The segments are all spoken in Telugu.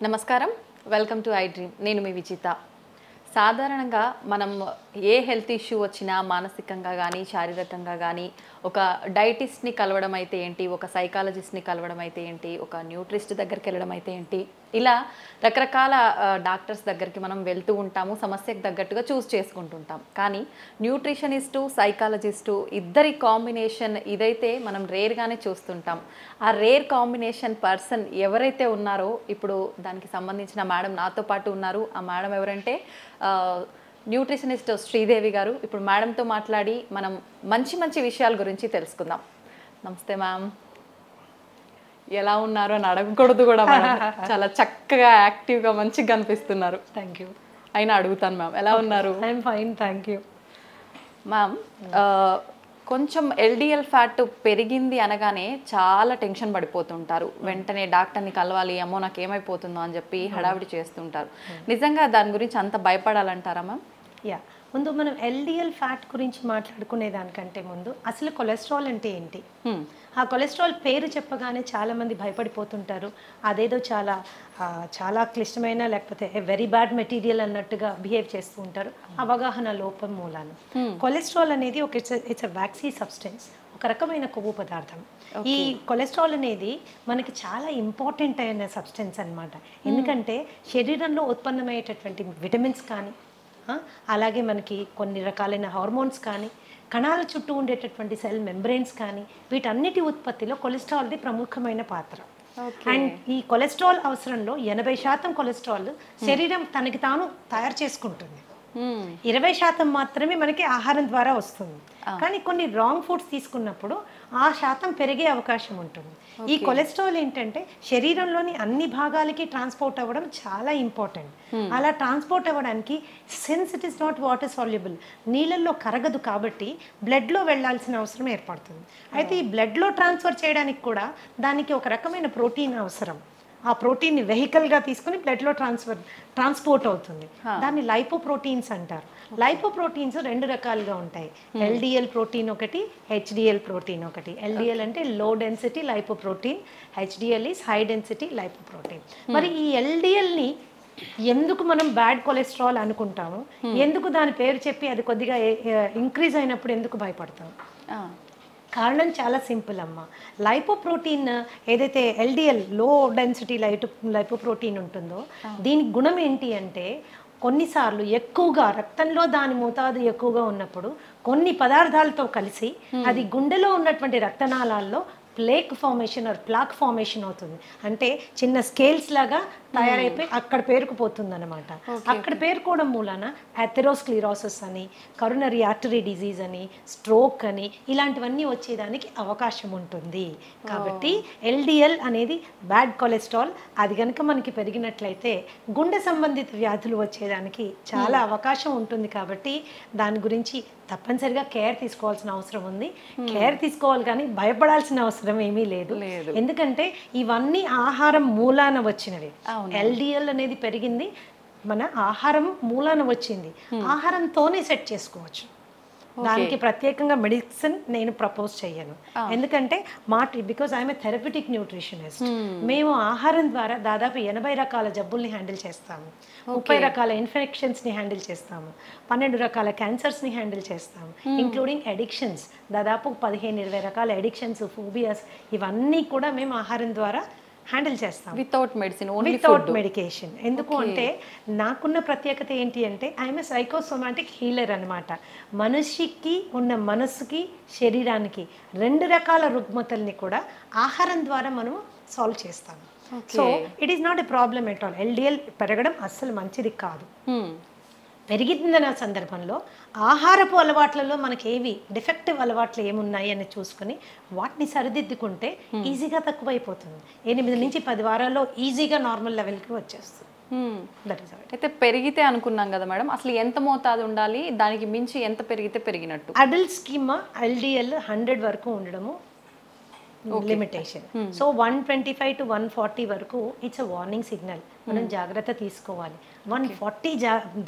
నమస్కారం, వెల్కమ్ టు ఐ డ్రీమ్. నేను మీ విజిత. సాధారణంగా మనం ఏ హెల్త్ ఇష్యూ వచ్చినా మానసికంగా కానీ శారీరకంగా కానీ ఒక డైటిస్ట్ని కలవడం అయితే ఏంటి, ఒక సైకాలజిస్ట్ని కలవడం అయితే ఏంటి, ఒక న్యూట్రిస్ట్ దగ్గరికి వెళ్ళడం అయితే ఏంటి, ఇలా రకరకాల డాక్టర్స్ దగ్గరికి మనం వెళ్తూ ఉంటాము, సమస్యకు తగ్గట్టుగా చూస్ చేసుకుంటుంటాం. కానీ న్యూట్రిషనిస్టు సైకాలజిస్టు ఇద్దరి కాంబినేషన్ ఇదైతే మనం రేర్గానే చూస్తుంటాం. ఆ రేర్ కాంబినేషన్ పర్సన్ ఎవరైతే ఉన్నారో ఇప్పుడు దానికి సంబంధించిన మేడం నాతో పాటు ఉన్నారు. ఆ మేడం ఎవరంటే న్యూట్రిషనిస్ట్ శ్రీదేవి గారు. ఇప్పుడు మేడంతో మాట్లాడి మనం మంచి మంచి విషయాల గురించి తెలుసుకుందాం. నమస్తే మ్యామ్, ఎలా ఉన్నారు అని అడగకూడదు కూడా మేడం. చాలా చక్కగా యాక్టివ్గా మంచిగా కనిపిస్తున్నారు. Thank you. అయినా అడుగుతాను మ్యామ్, ఎలా ఉన్నారు? I'm fine, thank you. Ma'am, కొంచెం ఎల్డిఎల్ ఫ్యాట్ పెరిగింది అనగానే చాలా టెన్షన్ పడిపోతుంటారు. వెంటనే డాక్టర్ని కలవాలి, అమ్మో నాకు ఏమైపోతుందో అని చెప్పి హడావిడి చేస్తుంటారు. నిజంగా దాని గురించి అంత భయపడాలంటారా మ్యామ్? యా, ముందు మనం ఎల్డిఎల్ ఫ్యాట్ గురించి మాట్లాడుకునే దానికంటే ముందు అసలు కొలెస్ట్రాల్ అంటే ఏంటి? ఆ కొలెస్ట్రాల్ పేరు చెప్పగానే చాలామంది భయపడిపోతుంటారు. అదేదో చాలా క్లిష్టమైన లేకపోతే వెరీ బ్యాడ్ మెటీరియల్ అన్నట్టుగా బిహేవ్ చేస్తూ ఉంటారు, అవగాహన లోపం మూలాన. కొలెస్ట్రాల్ అనేది ఇట్స్ అ వ్యాక్సీ సబ్స్టెన్స్, ఒక రకమైన కొవ్వు పదార్థం. ఈ కొలెస్ట్రాల్ అనేది మనకి చాలా ఇంపార్టెంట్ అయిన సబ్స్టెన్స్ అన్నమాట. ఎందుకంటే శరీరంలో ఉత్పన్నమయ్యేటటువంటి విటమిన్స్ కానీ, అలాగే మనకి కొన్ని రకాలైన హార్మోన్స్ కానీ, కణాల చుట్టూ ఉండేటటువంటి సెల్ మెంబ్రెయిన్స్ కానీ, వీటన్నిటి ఉత్పత్తిలో కొలెస్ట్రాల్ది ప్రముఖమైన పాత్ర. అండ్ ఈ కొలెస్ట్రాల్ అవసరంలో 80% కొలెస్ట్రాల్ శరీరం తనకి తాను తయారు చేసుకుంటుంది. 20% మాత్రమే మనకి ఆహారం ద్వారా వస్తుంది. కానీ కొన్ని రాంగ్ ఫుడ్స్ తీసుకున్నప్పుడు ఆ శాతం పెరిగే అవకాశం ఉంటుంది. ఈ కొలెస్ట్రాల్ ఏంటంటే శరీరంలోని అన్ని భాగాలకి ట్రాన్స్పోర్ట్ అవ్వడం చాలా ఇంపార్టెంట్. అలా ట్రాన్స్పోర్ట్ అవ్వడానికి, since it is not water soluble, నీళ్ళల్లో కరగదు కాబట్టి బ్లడ్లో వెళ్ళాల్సిన అవసరం ఏర్పడుతుంది. అయితే ఈ బ్లడ్లో ట్రాన్స్ఫర్ చేయడానికి కూడా దానికి ఒక రకమైన ప్రోటీన్ అవసరం. ఆ ప్రోటీన్ని వెహికల్గా తీసుకుని బ్లడ్లో ట్రాన్స్పోర్ట్ అవుతుంది. దాన్ని లైపోప్రోటీన్స్ అంటారు. లైపోప్రోటీన్స్ 2 రకాలుగా ఉంటాయి. ఎల్డిఎల్ ప్రోటీన్ ఒకటి, హెచ్డిఎల్ ప్రోటీన్ ఒకటి. ఎల్డిఎల్ అంటే low density lipoprotein, HDL is high density lipoprotein. మరి ఈ ఎల్డిఎల్ని ఎందుకు మనం బ్యాడ్ కొలెస్ట్రాల్ అనుకుంటాము, ఎందుకు దాని పేరు చెప్పి అది కొద్దిగా ఇంక్రీజ్ అయినప్పుడు ఎందుకు భయపడతాం? కారణం చాలా సింపుల్ అమ్మ. లైపోప్రోటీన్ ఏదైతే ఎల్డిఎల్ లో డెన్సిటీ లైపోప్రోటీన్ ఉంటుందో, దీని గుణం ఏంటి అంటే కొన్నిసార్లు ఎక్కువగా రక్తంలో దాని మోతాదు ఎక్కువగా ఉన్నప్పుడు కొన్ని పదార్థాలతో కలిసి అది గుండెలో ఉన్నటువంటి రక్తనాళాల్లో plaque formation or plaque formation అవుతుంది. అంటే చిన్న స్కేల్స్ లాగా తయారైపోయి అక్కడ పేరుకుపోతుంది అనమాట. అక్కడ పేరుకోవడం మూలాన అథెరోస్క్లిరోసిస్ అని, కరోనరీ ఆర్టరీ డిజీజ్ అని, స్ట్రోక్ అని, ఇలాంటివన్నీ వచ్చేదానికి అవకాశం ఉంటుంది. కాబట్టి ఎల్డిఎల్ అనేది బ్యాడ్ కొలెస్ట్రాల్. అది కనుక మనకి పెరిగినట్లయితే గుండె సంబంధిత వ్యాధులు వచ్చేదానికి చాలా అవకాశం ఉంటుంది. కాబట్టి దాని గురించి తప్పనిసరిగా కేర్ తీసుకోవాల్సిన అవసరం ఉంది. కేర్ తీసుకోవాలి కానీ భయపడాల్సిన అవసరం ఏమీ లేదు. ఎందుకంటే ఇవన్నీ ఆహారం మూలాన వచ్చినవి. ఎల్డిఎల్ అనేది పెరిగింది మన ఆహారం మూలాన వచ్చింది. ఆహారంతోనే సెట్ చేసుకోవచ్చు. దానికి ప్రత్యేకంగా మెడిసిన్ నేను ప్రపోజ్ చేయను. ఎందుకంటే because I'm A therapeutic nutritionist. మేము ఆహారం ద్వారా దాదాపు 80 రకాల జబ్బుల్ని హ్యాండిల్ చేస్తాము, 30 రకాల ఇన్ఫెక్షన్స్ని హ్యాండిల్ చేస్తాము, 12 రకాల క్యాన్సర్స్ని హ్యాండిల్ చేస్తాము, ఇంక్లూడింగ్ అడిక్షన్స్. దాదాపు 15-20 రకాల అడిక్షన్స్, ఫోబియాస్, ఇవన్నీ కూడా మేము ఆహారం ద్వారా హ్యాండిల్ చేస్తాం. Without medicine, without medication. ఎందుకు అంటే నాకున్న ప్రత్యేకత ఏంటి అంటే ఐఎమ్ ఏ సైకోసోమాటిక్ హీలర్ అనమాట. మనిషికి ఉన్న మనస్సుకి శరీరానికి 2 రకాల రుగ్మతల్ని కూడా ఆహారం ద్వారా మనము సాల్వ్ చేస్తాము. So it is not a problem at all. LDL పెరగడం అస్సలు మంచిది కాదు. పెరిగిందన్న సందర్భంలో ఆహారపు అలవాట్లలో మనకి ఏవి డిఫెక్టివ్ అలవాట్లు ఏమున్నాయి అని చూసుకుని వాటిని సరిదిద్దుకుంటే ఈజీగా తక్కువైపోతుంది. 8-10 వారాల్లో ఈజీగా నార్మల్ లెవెల్కి వచ్చేస్తుంది. అయితే పెరిగితే అనుకున్నాం కదా మేడం, అసలు ఎంత మోతాదు ఉండాలి, దానికి మించి ఎంత పెరిగితే పెరిగినట్టు? అడల్ట్ స్కీమ్ ఎల్డిఎల్ 100 వరకు ఉండడము లిమిటేషన్. సో 125 to 140 వరకు ఇట్స్ అ వార్నింగ్ సిగ్నల్, మనం జాగ్రత్త తీసుకోవాలి. 140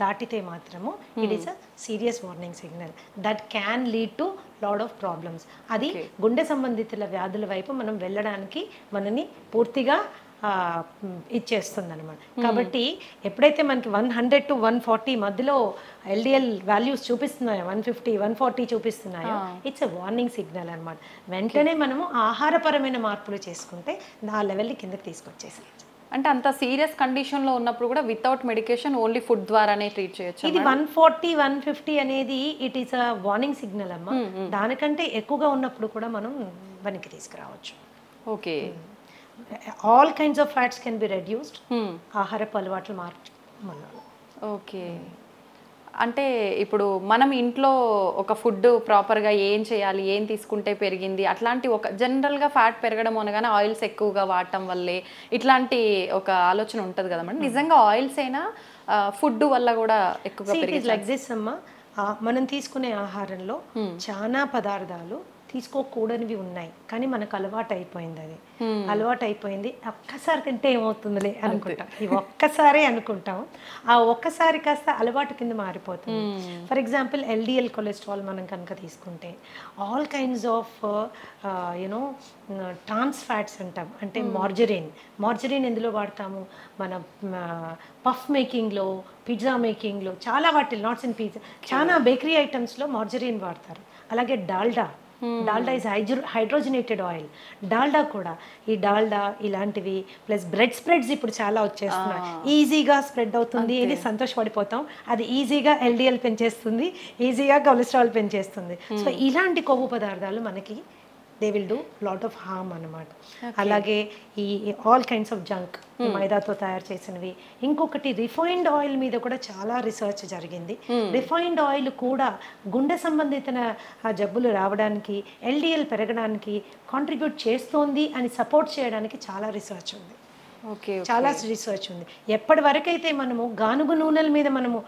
దాటితే మాత్రము it is a serious warning signal that can lead to lot of problems. అది గుండె సంబంధిత వ్యాధుల వైపు మనం వెళ్ళడానికి మనని పూర్తిగా ఇచ్చేస్తుంది అనమాట. కాబట్టి ఎప్పుడైతే మనకి 100 to 140 మధ్యలో ఎల్డిఎల్ వాల్యూస్ చూపిస్తున్నాయో, 150 140 చూపిస్తున్నాయో, ఇట్స్ ఎ వార్నింగ్ సిగ్నల్ అనమాట. వెంటనే మనము ఆహారపరమైన మార్పులు చేసుకుంటే ఆ లెవెల్ని కిందకి తీసుకొచ్చేసి, అంటే అంత సీరియస్ కండిషన్లో ఉన్నప్పుడు కూడా వితౌట్ మెడికేషన్ ఓన్లీ ఫుడ్ ద్వారానే ట్రీట్ చేయొచ్చు. ఇది 140 150 అనేది it is a warning signal అమ్మ. దానికంటే ఎక్కువగా ఉన్నప్పుడు కూడా మనం వెనక్కి తీసుకురావచ్చు. Okay, all kinds of fats can be reduced ఆహారపు అలవాట్లు మార్చడం. ఓకే, అంటే ఇప్పుడు మనం ఇంట్లో ఒక ఫుడ్ ప్రాపర్గా ఏం చేయాలి, ఏం తీసుకుంటే పెరిగింది, అట్లాంటి ఒక జనరల్గా ఫ్యాట్ పెరగడం అనగానే ఆయిల్స్ ఎక్కువగా వాడటం వల్లే ఇట్లాంటి ఒక ఆలోచన ఉంటుంది కదా మేడం. నిజంగా ఆయిల్స్ అయినా ఫుడ్ వల్ల కూడా ఎక్కువగా పెరిగింది? లైక్ దిస్ అమ్మ, మనం తీసుకునే ఆహారంలో చాలా పదార్థాలు తీసుకోకూడనివి ఉన్నాయి, కానీ మనకు అలవాటు అయిపోయింది. అది అలవాటు అయిపోయింది. ఒక్కసారి తింటే ఏమవుతుందిలే అనుకుంటాం, ఇవి ఒక్కసారే అనుకుంటాం. ఆ ఒక్కసారి కాస్త అలవాటు కింద మారిపోతుంది. ఫర్ ఎగ్జాంపుల్ ఎల్డిఎల్ కొలెస్ట్రాల్ మనం కనుక తీసుకుంటే all kinds of you know trans fats అంటాం. అంటే మార్జరీన్ ఎందులో వాడతాము? మన పఫ్ మేకింగ్లో, పిజ్జా మేకింగ్లో, చాలా వాటిలో, నాట్స్ ఇన్ పిజ్జా, చాలా బేకరీ ఐటమ్స్లో మార్జరీన్ వాడతారు. అలాగే Dalda is hydrogenated oil. Dalda కూడా, ఈ డాల్డా ఇలాంటివి ప్లస్ బ్రెడ్ స్ప్రెడ్స్ ఇప్పుడు చాలా వచ్చేస్తున్నాయి. ఈజీగా స్ప్రెడ్ అవుతుంది, ఇది సంతోషపడిపోతాం. అది ఈజీగా ఎల్డిఎల్ పెంచేస్తుంది, ఈజీగా కొలెస్ట్రాల్ పెంచేస్తుంది. సో ఇలాంటి కొవ్వు పదార్థాలు మనకి they will do lot of harm అన్నమాట. అలాగే ఈ ఆల్ కైండ్స్ ఆఫ్ జంక్, మైదాతో తయారు చేసినవి. ఇంకొకటి రిఫైన్డ్ ఆయిల్ మీద కూడా చాలా రీసెర్చ్ జరిగింది. రిఫైన్డ్ ఆయిల్ కూడా గుండె సంబంధిత జబ్బులు రావడానికి, ఎల్డిఎల్ పెరగడానికి కాంట్రిబ్యూట్ చేస్తోంది అని సపోర్ట్ చేయడానికి చాలా రీసెర్చ్ ఉంది. చాలా రీసెర్చ్ ఉంది. ఎప్పటి వరకైతే మనము గానుగు నూనెల మీద మనము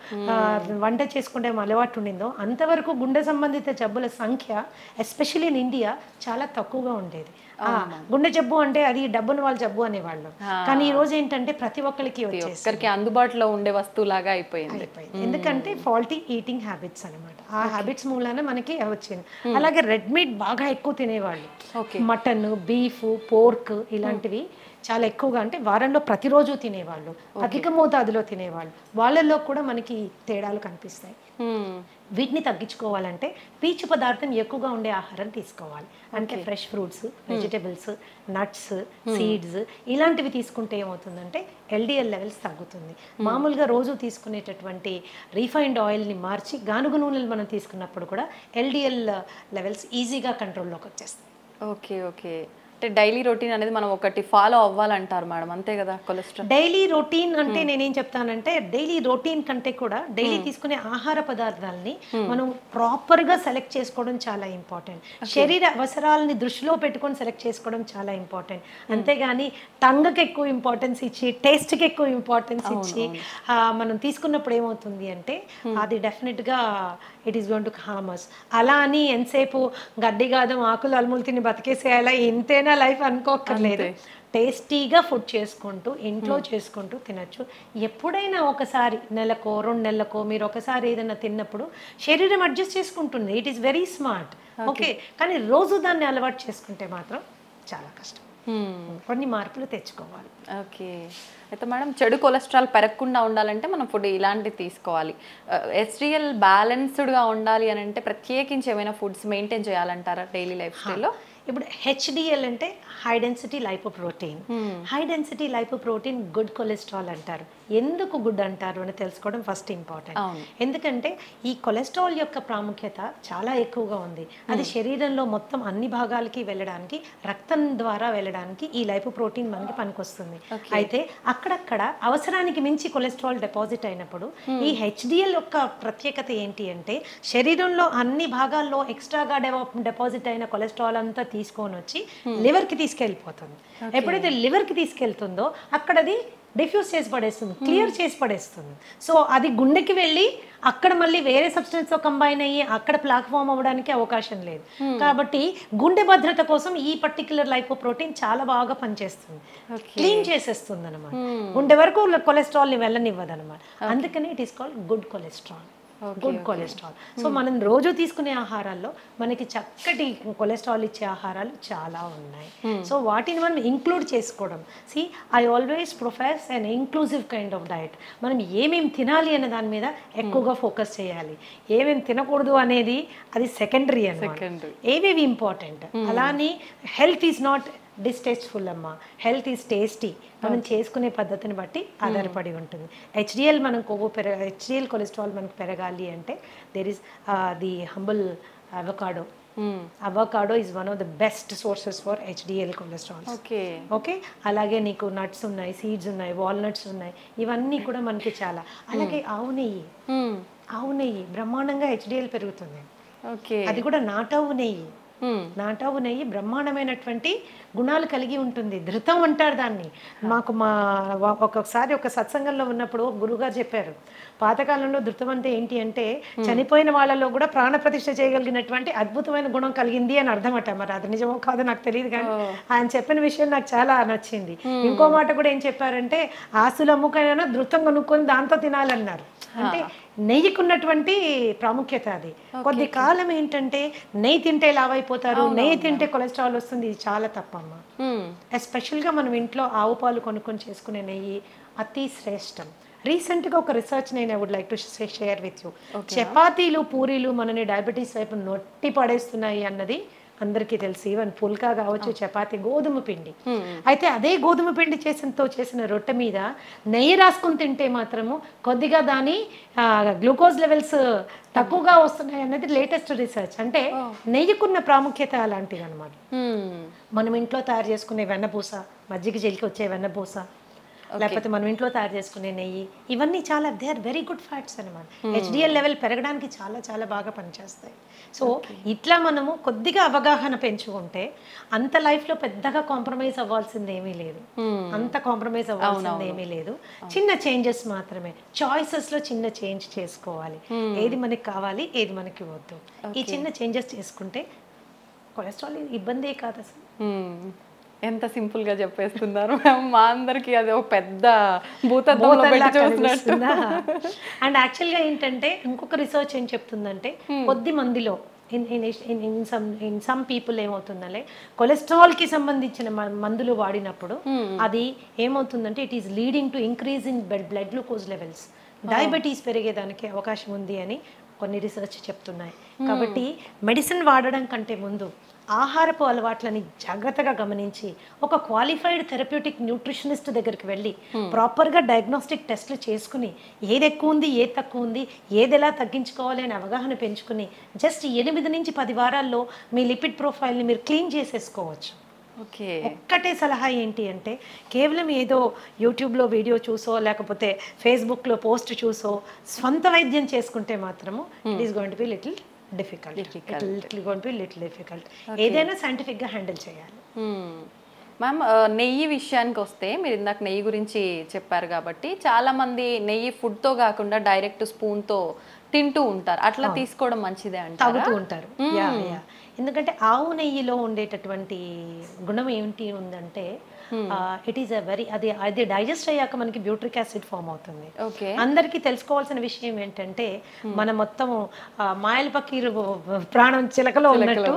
వంట చేసుకుంటే అలవాటు ఉండిందో అంతవరకు గుండె సంబంధిత జబ్బుల సంఖ్య ఎస్పెషల్లీ ఇన్ ఇండియా చాలా తక్కువగా ఉండేది. గుండె జబ్బు అంటే అది డబ్బున వాళ్ళ జబ్బు అనేవాళ్ళు, కానీ ఈ రోజు ఏంటంటే ప్రతి ఒక్కరికి వచ్చేసరికి అందుబాటులో ఉండే వస్తువులాగా అయిపోయింది. ఎందుకంటే ఫాల్టీ ఈటింగ్ హ్యాబిట్స్ అనమాట. ఆ హ్యాబిట్స్ మూలాన మనకి వచ్చింది. అలాగే రెడ్ మీట్ బాగా ఎక్కువ తినేవాళ్ళు, మటన్, బీఫ్, పోర్క్ ఇలాంటివి చాలా ఎక్కువగా, అంటే వారంలో ప్రతిరోజు తినేవాళ్ళు, అధిక మోతాదులో తినేవాళ్ళు, వాళ్ళల్లో కూడా మనకి తేడాలు కనిపిస్తాయి. వీటిని తగ్గించుకోవాలంటే పీచు పదార్థం ఎక్కువగా ఉండే ఆహారం తీసుకోవాలి. అంటే fresh fruits, vegetables, nuts, seeds ఇలాంటివి తీసుకుంటే ఏమవుతుందంటే ఎల్డిఎల్ లెవెల్స్ తగ్గుతుంది. మామూలుగా రోజు తీసుకునేటటువంటి రీఫైన్డ్ ఆయిల్ని మార్చి గానుగు నూనెలు మనం తీసుకున్నప్పుడు కూడా ఎల్డిఎల్ లెవెల్స్ ఈజీగా కంట్రోల్లోకి వచ్చేస్తాయి. ఓకే ఓకే, అంటే డైలీ రొటీన్ అనేది మనం ఒకటి ఫాలో అవ్వాలంటారు మేడం, అంతే కదా? కొలెస్ట్రాల్ డైలీ రొటీన్ అంటే నేనేం చెప్తానంటే డైలీ రొటీన్ కంటే కూడా డైలీ తీసుకునే ఆహార పదార్థాలని మనం ప్రాపర్గా సెలెక్ట్ చేసుకోవడం చాలా ఇంపార్టెంట్. శరీర అవసరాలని దృష్టిలో పెట్టుకొని సెలెక్ట్ చేసుకోవడం చాలా ఇంపార్టెంట్. అంతేగాని టంగ్కి ఎక్కువ ఇంపార్టెన్స్ ఇచ్చి, టేస్ట్కి ఎక్కువ ఇంపార్టెన్స్ ఇచ్చి మనం తీసుకున్నప్పుడు ఏమవుతుంది అంటే అది డెఫినెట్గా it is going to harm us. అలా అని ఎంతసేపు గడ్డి గాదం ఆకులు అలుములు తిని బతికేసేయాలా, ఇంతేనా లైఫ్ అనుకోక్కర్లేదు. టేస్టీగా ఫుడ్ చేసుకుంటూ ఇంట్లో చేసుకుంటూ తినచ్చు. ఎప్పుడైనా ఒకసారి నెలకో 2 నెలలకో మీరు ఒకసారి ఏదైనా తిన్నప్పుడు శరీరం అడ్జస్ట్ చేసుకుంటుంది. It is very smart. Okay, కానీ రోజు దాన్ని అలవాటు చేసుకుంటే మాత్రం చాలా కష్టం. కొన్ని మార్పులు తెచ్చుకోవాలి. ఓకే, అయితే మేడం చెడు కొలెస్ట్రాల్ పెరగకుండా ఉండాలంటే మనం ఫుడ్ ఇలాంటివి తీసుకోవాలి. ఎస్డిఎల్ బ్యాలెన్స్డ్గా ఉండాలి అని అంటే ప్రత్యేకించి ఏమైనా ఫుడ్స్ మెయింటైన్ చేయాలంటారా డైలీ లైఫ్ స్టైల్లో? ఇప్పుడు హెచ్డిఎల్ అంటే high density lipoprotein. High density lipoprotein good cholesterol అంటారు. ఎందుకు గుడ్ అంటారు అని తెలుసుకోవడం ఫస్ట్ ఇంపార్టెంట్. ఎందుకంటే ఈ కొలెస్ట్రాల్ యొక్క ప్రాముఖ్యత చాలా ఎక్కువగా ఉంది. అది శరీరంలో మొత్తం అన్ని భాగాలకి వెళ్ళడానికి, రక్తం ద్వారా వెళ్ళడానికి ఈ లైపోప్రోటీన్ మనకి పనికొస్తుంది. అయితే అక్కడక్కడ అవసరానికి మించి కొలెస్ట్రాల్ డిపాజిట్ అయినప్పుడు ఈ హెచ్డిఎల్ యొక్క ప్రత్యేకత ఏంటి అంటే శరీరంలో అన్ని భాగాల్లో ఎక్స్ట్రాగా డిపాజిట్ అయిన కొలెస్ట్రాల్ అంతా తీసుకొని వచ్చి లివర్కి తీసుకెళ్ళిపోతుంది. ఎప్పుడైతే లివర్కి తీసుకెళ్తుందో అక్కడ అది డిఫ్యూజ్ చేసి పడేస్తుంది, క్లియర్ చేసి పడేస్తుంది. సో అది గుండెకి వెళ్ళి అక్కడ మళ్ళీ వేరే సబ్స్టెన్స్తో కంబైన్ అయ్యి అక్కడ ప్లాక్ ఫామ్ అవ్వడానికి అవకాశం లేదు. కాబట్టి గుండె భద్రత కోసం ఈ పర్టిక్యులర్ లైపోప్రోటీన్ చాలా బాగా పనిచేస్తుంది, క్లీన్ చేసేస్తుంది అనమాట. గుండె వరకు కొలెస్ట్రాల్ని వెళ్ళనివ్వదు అనమాట. అందుకని it is called good cholesterol. Good cholesterol. So మనం రోజు తీసుకునే ఆహారాల్లో మనకి చక్కటి కొలెస్ట్రాల్ ఇచ్చే ఆహారాలు చాలా ఉన్నాయి. సో వాటిని మనం ఇంక్లూడ్ చేసుకోవడం. I always profess an inclusive kind of diet. మనం ఏమేమి తినాలి అనే దాని మీద ఎక్కువగా ఫోకస్ చేయాలి. ఏమేమి తినకూడదు అనేది అది సెకండరీ అన్నమాట. ఏవేవి ఇంపార్టెంట్. అలానే హెల్త్ ఈజ్ నాట్ డిస్టేస్ట్ఫుల్ అమ్మా, హెల్త్ ఈజ్ టేస్టీ. మనం చేసుకునే పద్ధతిని బట్టి ఆధారపడి ఉంటుంది. హెచ్డిఎల్ మనం హెచ్డిఎల్ కొలెస్ట్రాల్ మనకు పెరగాలి అంటే there is the humble avocado. Avocado is one of the best sources for HDL cholesterol. Okay, అలాగే నీకు నట్స్ ఉన్నాయి, సీడ్స్ ఉన్నాయి, వాల్నట్స్ ఉన్నాయి, ఇవన్నీ కూడా మనకి చాలా. అలాగే ఆవు నెయ్యి బ్రహ్మాండంగా హెచ్డిఎల్ పెరుగుతుంది. అది కూడా నాటావు నెయ్యి బ్రహ్మాండమైనటువంటి గుణాలు కలిగి ఉంటుంది. ధృతం అంటారు దాన్ని. ఒక్కొక్కసారి ఒక సత్సంగంలో ఉన్నప్పుడు గురువుగారు చెప్పారు, పాతకాలంలో ధృతం అంటే ఏంటి అంటే చనిపోయిన వాళ్ళలో కూడా ప్రాణ ప్రతిష్ఠ చేయగలిగినటువంటి అద్భుతమైన గుణం కలిగింది అని అర్థమట. మరి అది నిజమో కాదో నాకు తెలియదు, కానీ ఆయన చెప్పిన విషయం నాకు చాలా నచ్చింది. ఇంకో మాట కూడా ఏం చెప్పారంటే ఆస్తులు అమ్ముకైనా ధృతం కొనుక్కొని దాంతో తినాలన్నారు. అంటే నెయ్యికున్నటువంటి ప్రాముఖ్యత అది. కొద్ది కాలం ఏంటంటే నెయ్యి తింటే లావైపోతారు, నెయ్యి తింటే కొలెస్ట్రాల్ వస్తుంది. ఇది చాలా తప్పమ్మా. ఎస్పెషల్గా మనం ఇంట్లో ఆవు పాలు కొనుక్కొని చేసుకునే నెయ్యి అతి శ్రేష్టం. రీసెంట్గా ఒక రీసెర్చ్ నేను would like to share with you. చపాతీలు పూరీలు మనని డయాబెటీస్ వైపు నొట్టి పడేస్తున్నాయి అన్నది అందరికీ తెలుసు. ఈవెన్ పుల్కా కావచ్చు, చపాతీ, గోధుమ పిండి. అయితే అదే గోధుమ పిండి చేసిన రొట్టె మీద నెయ్యి రాసుకుని తింటే మాత్రము కొద్దిగా దాని గ్లూకోజ్ లెవెల్స్ తక్కువగా వస్తున్నాయి అన్నది లేటెస్ట్ రీసెర్చ్. అంటే నెయ్యికున్న ప్రాముఖ్యత అలాంటిది అనమాట. మనం ఇంట్లో తయారు చేసుకునే వెన్నపూస, మజ్జిగ జల్లికి వచ్చే వెన్నపూస, లేకపోతే మనం ఇంట్లో తయారు చేసుకునే నెయ్యి, ఇవన్నీ చాలా they are very good fats అనమాట. హెచ్డిఎల్ లెవెల్ పెరగడానికి చాలా చాలా బాగా పనిచేస్తాయి. సో ఇట్లా మనము కొద్దిగా అవగాహన పెంచుకుంటే అంత లైఫ్లో పెద్దగా కాంప్రమైజ్ అవ్వాల్సింది ఏమీ లేదు. చిన్న చేంజెస్ మాత్రమే, చాయిసెస్లో చిన్న చేంజ్ చేసుకోవాలి. ఏది మనకి కావాలి, ఏది మనకి వద్దు, ఈ చిన్న చేంజెస్ చేసుకుంటే కొలెస్ట్రాల్ ఇబ్బందే కాదు అసలు. ఎంత సింపుల్ గా చెప్పేస్తున్నారు. మా అందరికి అది ఒక పెద్ద భూతద్దంలో పెట్టి చూస్తున్నట్టు. అండ్ యాక్చువల్గా ఏంటంటే ఇంకొక రీసెర్చ్ ఏం చెప్తుందంటే కొద్ది మందిలో ఇన్ సమ్ పీపుల్ ఏమవుతుందంటే కొలెస్ట్రాల్ కి సంబంధించిన మందులు వాడినప్పుడు అది ఏమవుతుందంటే it is leading to increase in blood glucose levels, diabetes పెరిగేదానికి అవకాశం ఉంది అని కొన్ని రీసెర్చ్ చెప్తున్నాయి. కాబట్టి మెడిసిన్ వాడడం కంటే ముందు ఆహారపు అలవాట్లని జాగ్రత్తగా గమనించి ఒక క్వాలిఫైడ్ థెరప్యూటిక్ న్యూట్రిషనిస్ట్ దగ్గరికి వెళ్ళి ప్రాపర్గా డయాగ్నోస్టిక్ టెస్ట్లు చేసుకుని ఏది ఎక్కువ ఉంది, ఏది తక్కువ ఉంది, ఏది ఎలా తగ్గించుకోవాలి అని అవగాహన పెంచుకుని జస్ట్ 8 నుంచి 10 వారాల్లో మీ లిపిడ్ ప్రొఫైల్ని మీరు క్లీన్ చేసేసుకోవచ్చు. ఒక్కటే సలహా ఏంటి అంటే కేవలం ఏదో యూట్యూబ్లో వీడియో చూసో లేకపోతే ఫేస్బుక్లో పోస్ట్ చూసో స్వంత వైద్యం చేసుకుంటే మాత్రము it is going to be little difficult. ఏదైనా సైంటిఫిక్ గా హ్యాండిల్ చేయాలి. మ్యామ్, నెయ్యి విషయానికి వస్తే మీరు ఇందాక నెయ్యి గురించి చెప్పారు కాబట్టి చాలా మంది నెయ్యి ఫుడ్ తో కాకుండా డైరెక్ట్ స్పూన్ తో తింటూ ఉంటారు. అట్లా తీసుకోవడం మంచిదే అంటే తాగుతూ ఉంటారు. ఎందుకంటే ఆవు నెయ్యిలో ఉండేటటువంటి గుణం ఏంటి ఉందంటే ఇట్ ఈస్ అది డైజెస్ట్ అయ్యాక మనకి బ్యూట్రిక్ యాసిడ్ ఫామ్ అవుతుంది. అందరికీ తెలుసుకోవాల్సిన విషయం ఏంటంటే మన మొత్తం మాయల పకీరు ప్రాణం చిలకలో ఉన్నట్టు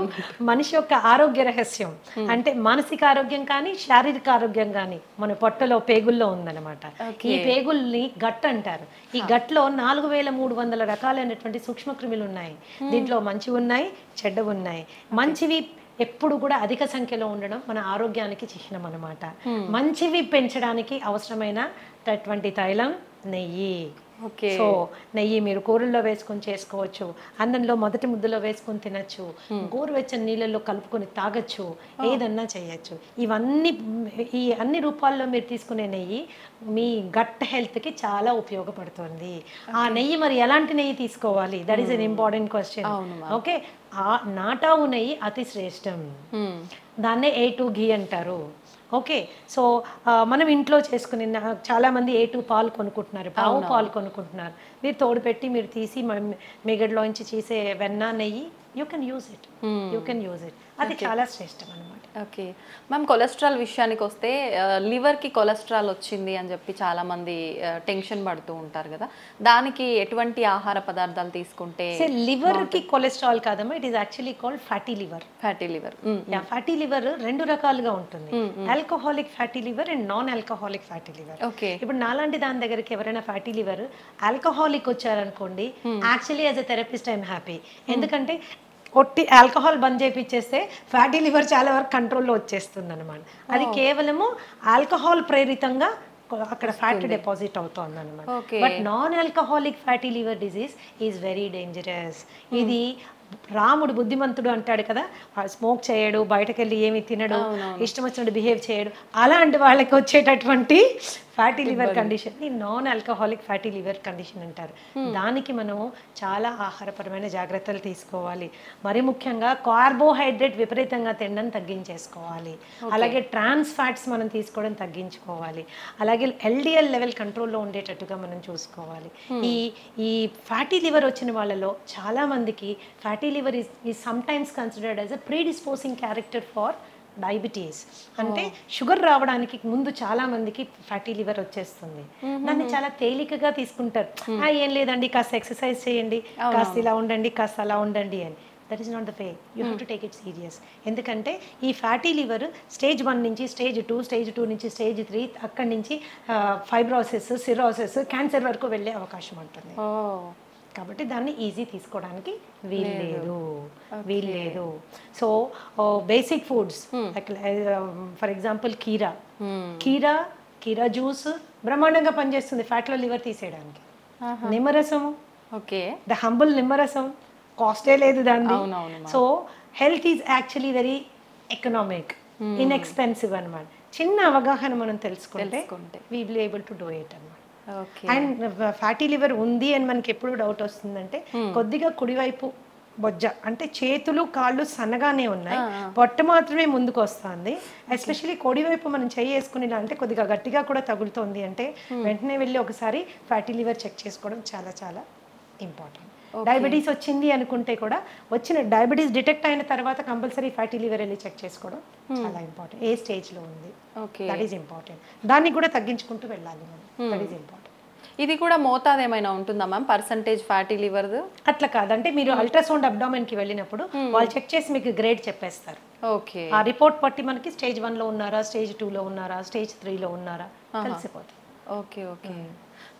మనిషి యొక్క ఆరోగ్య రహస్యం అంటే మానసిక ఆరోగ్యం కానీ శారీరక ఆరోగ్యం కానీ మన పొట్టలో పేగుల్లో ఉందన్నమాట. ఈ పేగుల్ని గట్ అంటారు. ఈ గట్లో 4300 రకాలైనటువంటి సూక్ష్మక్రిములు ఉన్నాయి. దీంట్లో మంచివి ఉన్నాయి, చెడ్డవి ఉన్నాయి. మంచివి ఎప్పుడు కూడా అధిక సంఖ్యలో ఉండడం మన ఆరోగ్యానికి చిహ్నం అన్నమాట. మంచివి పెంచడానికి అవసరమైనటువంటి తైలం నెయ్యి. సో నెయ్యి మీరు కూరల్లో వేసుకొని చేసుకోవచ్చు, అన్నంలో మొదటి ముద్దలో వేసుకొని తినచ్చు, గోరువెచ్చని నీళ్ళల్లో కలుపుకొని తాగొచ్చు, ఏదన్నా చేయొచ్చు. ఈ అన్ని రూపాల్లో మీరు తీసుకునే నెయ్యి మీ గట్ హెల్త్కి చాలా ఉపయోగపడుతుంది. ఆ నెయ్యి మరి ఎలాంటి నెయ్యి తీసుకోవాలి, that is an important question. Okay, ఆ నాటావు నెయ్యి అతి శ్రేష్టం, దాన్నే A2 ఘీ అంటారు. ఓకే, సో మనం ఇంట్లో చేసుకుని చాలామంది A2 పాలు కొనుక్కుంటున్నారు, ఆవు పాలు కొనుక్కుంటున్నారు. మీరు తోడు పెట్టి మీరు తీసి మిగడ్లోంచి చేసే వెన్న నెయ్యి యూ కెన్ యూజ్ ఇట్. అది చాలా శ్రేష్టం అన్నమాట. ఓకే మ్యామ్, కొలెస్ట్రాల్ విషయానికి వస్తే లివర్కి కొలెస్ట్రాల్ వచ్చింది అని చెప్పి చాలామంది టెన్షన్ పడుతూ ఉంటారు కదా, దానికి ఎటువంటి ఆహార పదార్థాలు తీసుకుంటే? లివర్కి కొలెస్ట్రాల్ కాదమ్మా, it is actually called fatty liver. Fatty liver. Fatty liver రెండు రకాలుగా ఉంటుంది, alcoholic fatty liver and non alcoholic fatty liver. Okay. ఇప్పుడు నాలాంటి దాని దగ్గరికి ఎవరైనా ఫ్యాటీ లివర్ ఆల్కహాలిక్ వచ్చారనుకోండి, actually as a therapist I'm happy. ఎందుకంటే ఒట్టి ఆల్కహాల్ బంద్ చేయించేస్తే ఫ్యాటీ లివర్ చాలా వరకు కంట్రోల్లో వచ్చేస్తుంది అనమాట. అది కేవలము ఆల్కహాల్ ప్రేరితంగా అక్కడ ఫ్యాట్ డిపాజిట్ అవుతుంది అనమాట. But non alcoholic fatty liver disease is very dangerous. ఇది రాముడు బుద్ధిమంతుడు అంటాడు కదా, స్మోక్ చేయడు, బయటకు వెళ్ళి ఏమి తినడు, ఇష్టం వచ్చినట్టు బిహేవ్ చేయడు, అలాంటి వాళ్ళకి వచ్చేటటువంటి ఫ్యాటీ లివర్ కండిషన్ ని non alcoholic fatty liver condition అంటారు. దానికి మనము చాలా ఆహారపరమైన జాగ్రత్తలు తీసుకోవాలి. మరి ముఖ్యంగా కార్బోహైడ్రేట్ విపరీతంగా తినడం తగ్గించేసుకోవాలి. అలాగే ట్రాన్స్ ఫ్యాట్స్ మనం తీసుకోవడం తగ్గించుకోవాలి. అలాగే ఎల్డిఎల్ లెవెల్ కంట్రోల్లో ఉండేటట్టుగా మనం చూసుకోవాలి. ఈ ఫ్యాటీ లివర్ వచ్చిన వాళ్ళలో చాలా మందికి fatty liver is sometimes considered as a predisposing character for diabetes. అంటే షుగర్ రావడానికి ముందు చాలా మందికి ఫ్యాటీ లివర్ వచ్చేస్తుంది. దాన్ని చాలా తేలికగా తీసుకుంటారు. ఏం లేదండి, కాస్త ఎక్సర్సైజ్ చేయండి, కాస్త ఇలా ఉండండి, కాస్త అలా ఉండండి అని. That is not the way. You have to take it serious. ఎందుకంటే ఈ ఫ్యాటీ లివర్ స్టేజ్ 1 నుంచి స్టేజ్ 2, స్టేజ్ 2 నుంచి స్టేజ్ 3, అక్కడి నుంచి ఫైబ్రోసిస్, సిరోసిస్, క్యాన్సర్ వరకు వెళ్ళే అవకాశం ఉంటుంది. కాబట్టి దాన్ని ఈజీ తీసుకోవడానికి వీల్లేదు. So basic foods for example కీరా జ్యూస్ బ్రహ్మాండంగా పనిచేస్తుంది ఫ్యాట్లో లివర్ తీసేయడానికి. నిమ్మరసము, ద హంబుల్ నిమ్మరసం, కాస్టే లేదు దాన్ని. So health is actually very economic, inexpensive అనమాట. చిన్న అవగాహన మనం తెలుసుకుంటే we will able to do it అన్నమాట. అండ్ ఫ్యాటీ లివర్ ఉంది అని మనకి ఎప్పుడు డౌట్ వస్తుందంటే, కొద్దిగా కుడివైపు బొజ్జ అంటే చేతులు కాళ్ళు సన్నగానే ఉన్నాయి, పొట్ట మాత్రమే ముందుకు వస్తుంది. ఎస్పెషల్లీ కుడివైపు మనం చెయ్యి వేసుకుని అంటే కొద్దిగా గట్టిగా కూడా తగులుతుంది అంటే వెంటనే వెళ్ళి ఒకసారి ఫ్యాటీ లివర్ చెక్ చేసుకోవడం చాలా చాలా ఇంపార్టెంట్. డయాబెటీస్ వచ్చింది అనుకుంటే కూడా వచ్చిన డయాబెటీస్ డిటెక్ట్ అయిన తర్వాత కంపల్సరీ ఫ్యాటీ లివర్ వెళ్ళి చెక్ చేసుకోవడం చాలా ఇంపార్టెంట్. ఏ స్టేజ్లో ఉంది, దట్ ఈస్ ఇంపార్టెంట్. దాన్ని కూడా తగ్గించుకుంటూ వెళ్ళాలి మనం, దట్ ఈస్ ఇంపార్టెంట్. ఇది కూడా మోతాదు ఏమైనా ఉంటుందా మ్యామ్, పర్సంటేజ్ ఫ్యాటీ లివర్? అట్లా కాదంటే మీరు అల్ట్రాసౌండ్ అబ్డామెన్ కి వెళ్ళినప్పుడు వాళ్ళు చెక్ చేసి మీకు గ్రేడ్ చెప్పేస్తారు. ఓకే. ఆ రిపోర్ట్ పట్టి మనకి స్టేజ్ 1 లో ఉన్నారా, స్టేజ్ 2 లో ఉన్నారా, స్టేజ్ 3 లో ఉన్నారా తెలిసిపోతుంది. Okay okay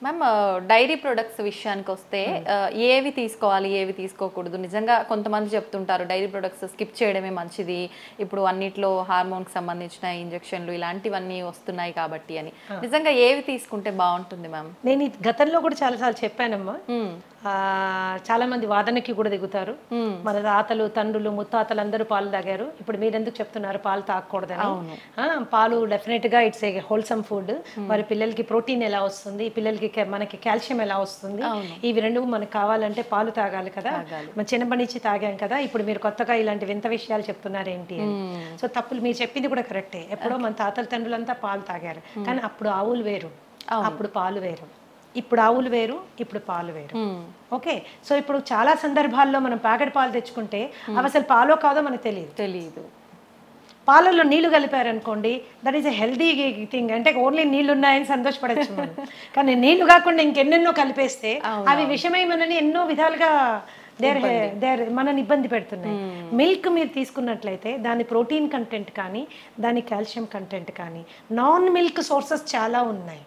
ma'am, dairy products విషయానికి వస్తే ఏవి తీసుకోవాలి, ఏవి తీసుకోకూడదు? నిజంగా కొంతమంది చెప్తుంటారు డైరీ ప్రొడక్ట్స్ స్కిప్ చేయడమే మంచిది, ఇప్పుడు అన్నిట్లో హార్మోన్కి సంబంధించిన ఇంజెక్షన్లు ఇలాంటివన్నీ వస్తున్నాయి కాబట్టి అని. నిజంగా ఏవి తీసుకుంటే బాగుంటుంది మ్యామ్? నేను గతంలో కూడా చాలాసార్లు చెప్పానమ్మా. చాలా మంది వాదనకి కూడా దిగుతారు. మన తాతలు, తండ్రులు, ముత్తాతలు అందరూ పాలు తాగారు, ఇప్పుడు మీరు ఎందుకు చెప్తున్నారు పాలు తాగకూడదని? పాలు డెఫినెట్ గా ఇట్స్ ఏ హోల్సమ్ ఫుడ్. మరి పిల్లలకి ప్రోటీన్ ఎలా వస్తుంది, పిల్లలకి మనకి కాల్షియం ఎలా వస్తుంది, ఇవి రెండు మనకు కావాలంటే పాలు తాగాలి కదా. మన చిన్నప్పటి నుంచి తాగాం కదా, ఇప్పుడు మీరు కొత్తగా ఇలాంటి వింత విషయాలు చెప్తున్నారు ఏంటి అని. సో తప్పులు మీరు చెప్పింది కూడా కరెక్టే. ఎప్పుడో మన తాతల తండ్రులంతా పాలు తాగారు, కానీ అప్పుడు ఆవులు వేరు, అప్పుడు పాలు వేరు. ఇప్పుడు ఆవులు వేరు, ఇప్పుడు పాలు వేరు. ఓకే. సో ఇప్పుడు చాలా సందర్భాల్లో మనం ప్యాకెట్ పాలు తెచ్చుకుంటే అవి అసలు పాలో కాదో మనకు తెలియదు. పాలల్లో నీళ్లు కలిపారనుకోండి, that is a healthy thing. అంటే ఓన్లీ నీళ్లు ఉన్నాయని సంతోషపడచ్చు మనం, కానీ నీళ్లు కాకుండా ఇంకెన్నెన్నో కలిపేస్తే అవి విషమై మనని ఎన్నో విధాలుగా మనని ఇబ్బంది పెడుతున్నాయి. మిల్క్ మీరు తీసుకున్నట్లయితే దాని ప్రోటీన్ కంటెంట్ కానీ, దాని కాల్షియం కంటెంట్ కానీ, నాన్ మిల్క్ సోర్సెస్ చాలా ఉన్నాయి.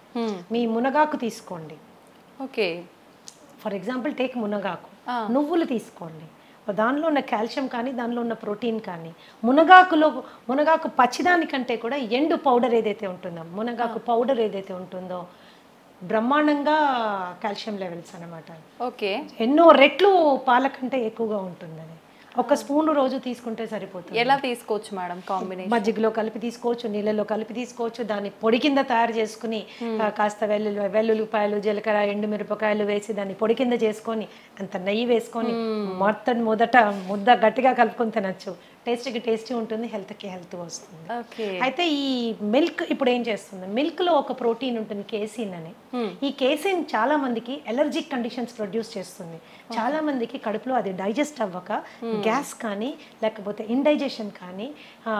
మీ మునగాకు తీసుకోండి. ఓకే. ఫర్ ఎగ్జాంపుల్ టేక్ మునగాకు, నువ్వులు తీసుకోండి. దానిలో ఉన్న కాల్షియం కానీ, దానిలో ఉన్న ప్రోటీన్ కానీ, మునగాకు పచ్చిదానికంటే కూడా ఎండు పౌడర్ ఏదైతే ఉంటుందో, మునగాకు పౌడర్ ఏదైతే ఉంటుందో బ్రహ్మాండంగా కాల్షియం లెవెల్స్ అనమాట. ఓకే. ఎన్నో రెట్లు పాల కంటే ఎక్కువగా ఉంటుందని. ఒక స్పూన్ రోజు తీసుకుంటే సరిపోతుంది. ఎలా తీసుకోవచ్చు మేడం? కాంబినేషన్ మజ్జిగలో కలిపి తీసుకోవచ్చు, నీళ్ళలో కలిపి తీసుకోవచ్చు. దాన్ని పొడి కింద తయారు చేసుకుని కాస్త వెల్లుల్లిపాయలు, జీలకర్ర, ఎండుమిరపకాయలు వేసి దాన్ని పొడి కింద చేసుకొని అంత నెయ్యి వేసుకొని మొదట ముద్ద గట్టిగా కలుపుకొని తినచ్చు. టేస్టీ ఉంటుంది, హెల్త్కి హెల్త్ వస్తుంది. ఓకే. అయితే ఈ మిల్క్ ఇప్పుడు ఏం చేస్తుంది, మిల్క్లో ఒక ప్రోటీన్ ఉంటుంది కేసిన్ అని. ఈ కేసిన్ చాలా మందికి ఎలర్జిక్ కండిషన్స్ ప్రొడ్యూస్ చేస్తుంది. చాలా మందికి కడుపులో అది డైజెస్ట్ అవ్వక గ్యాస్ కానీ లేకపోతే ఇండైజెషన్ కానీ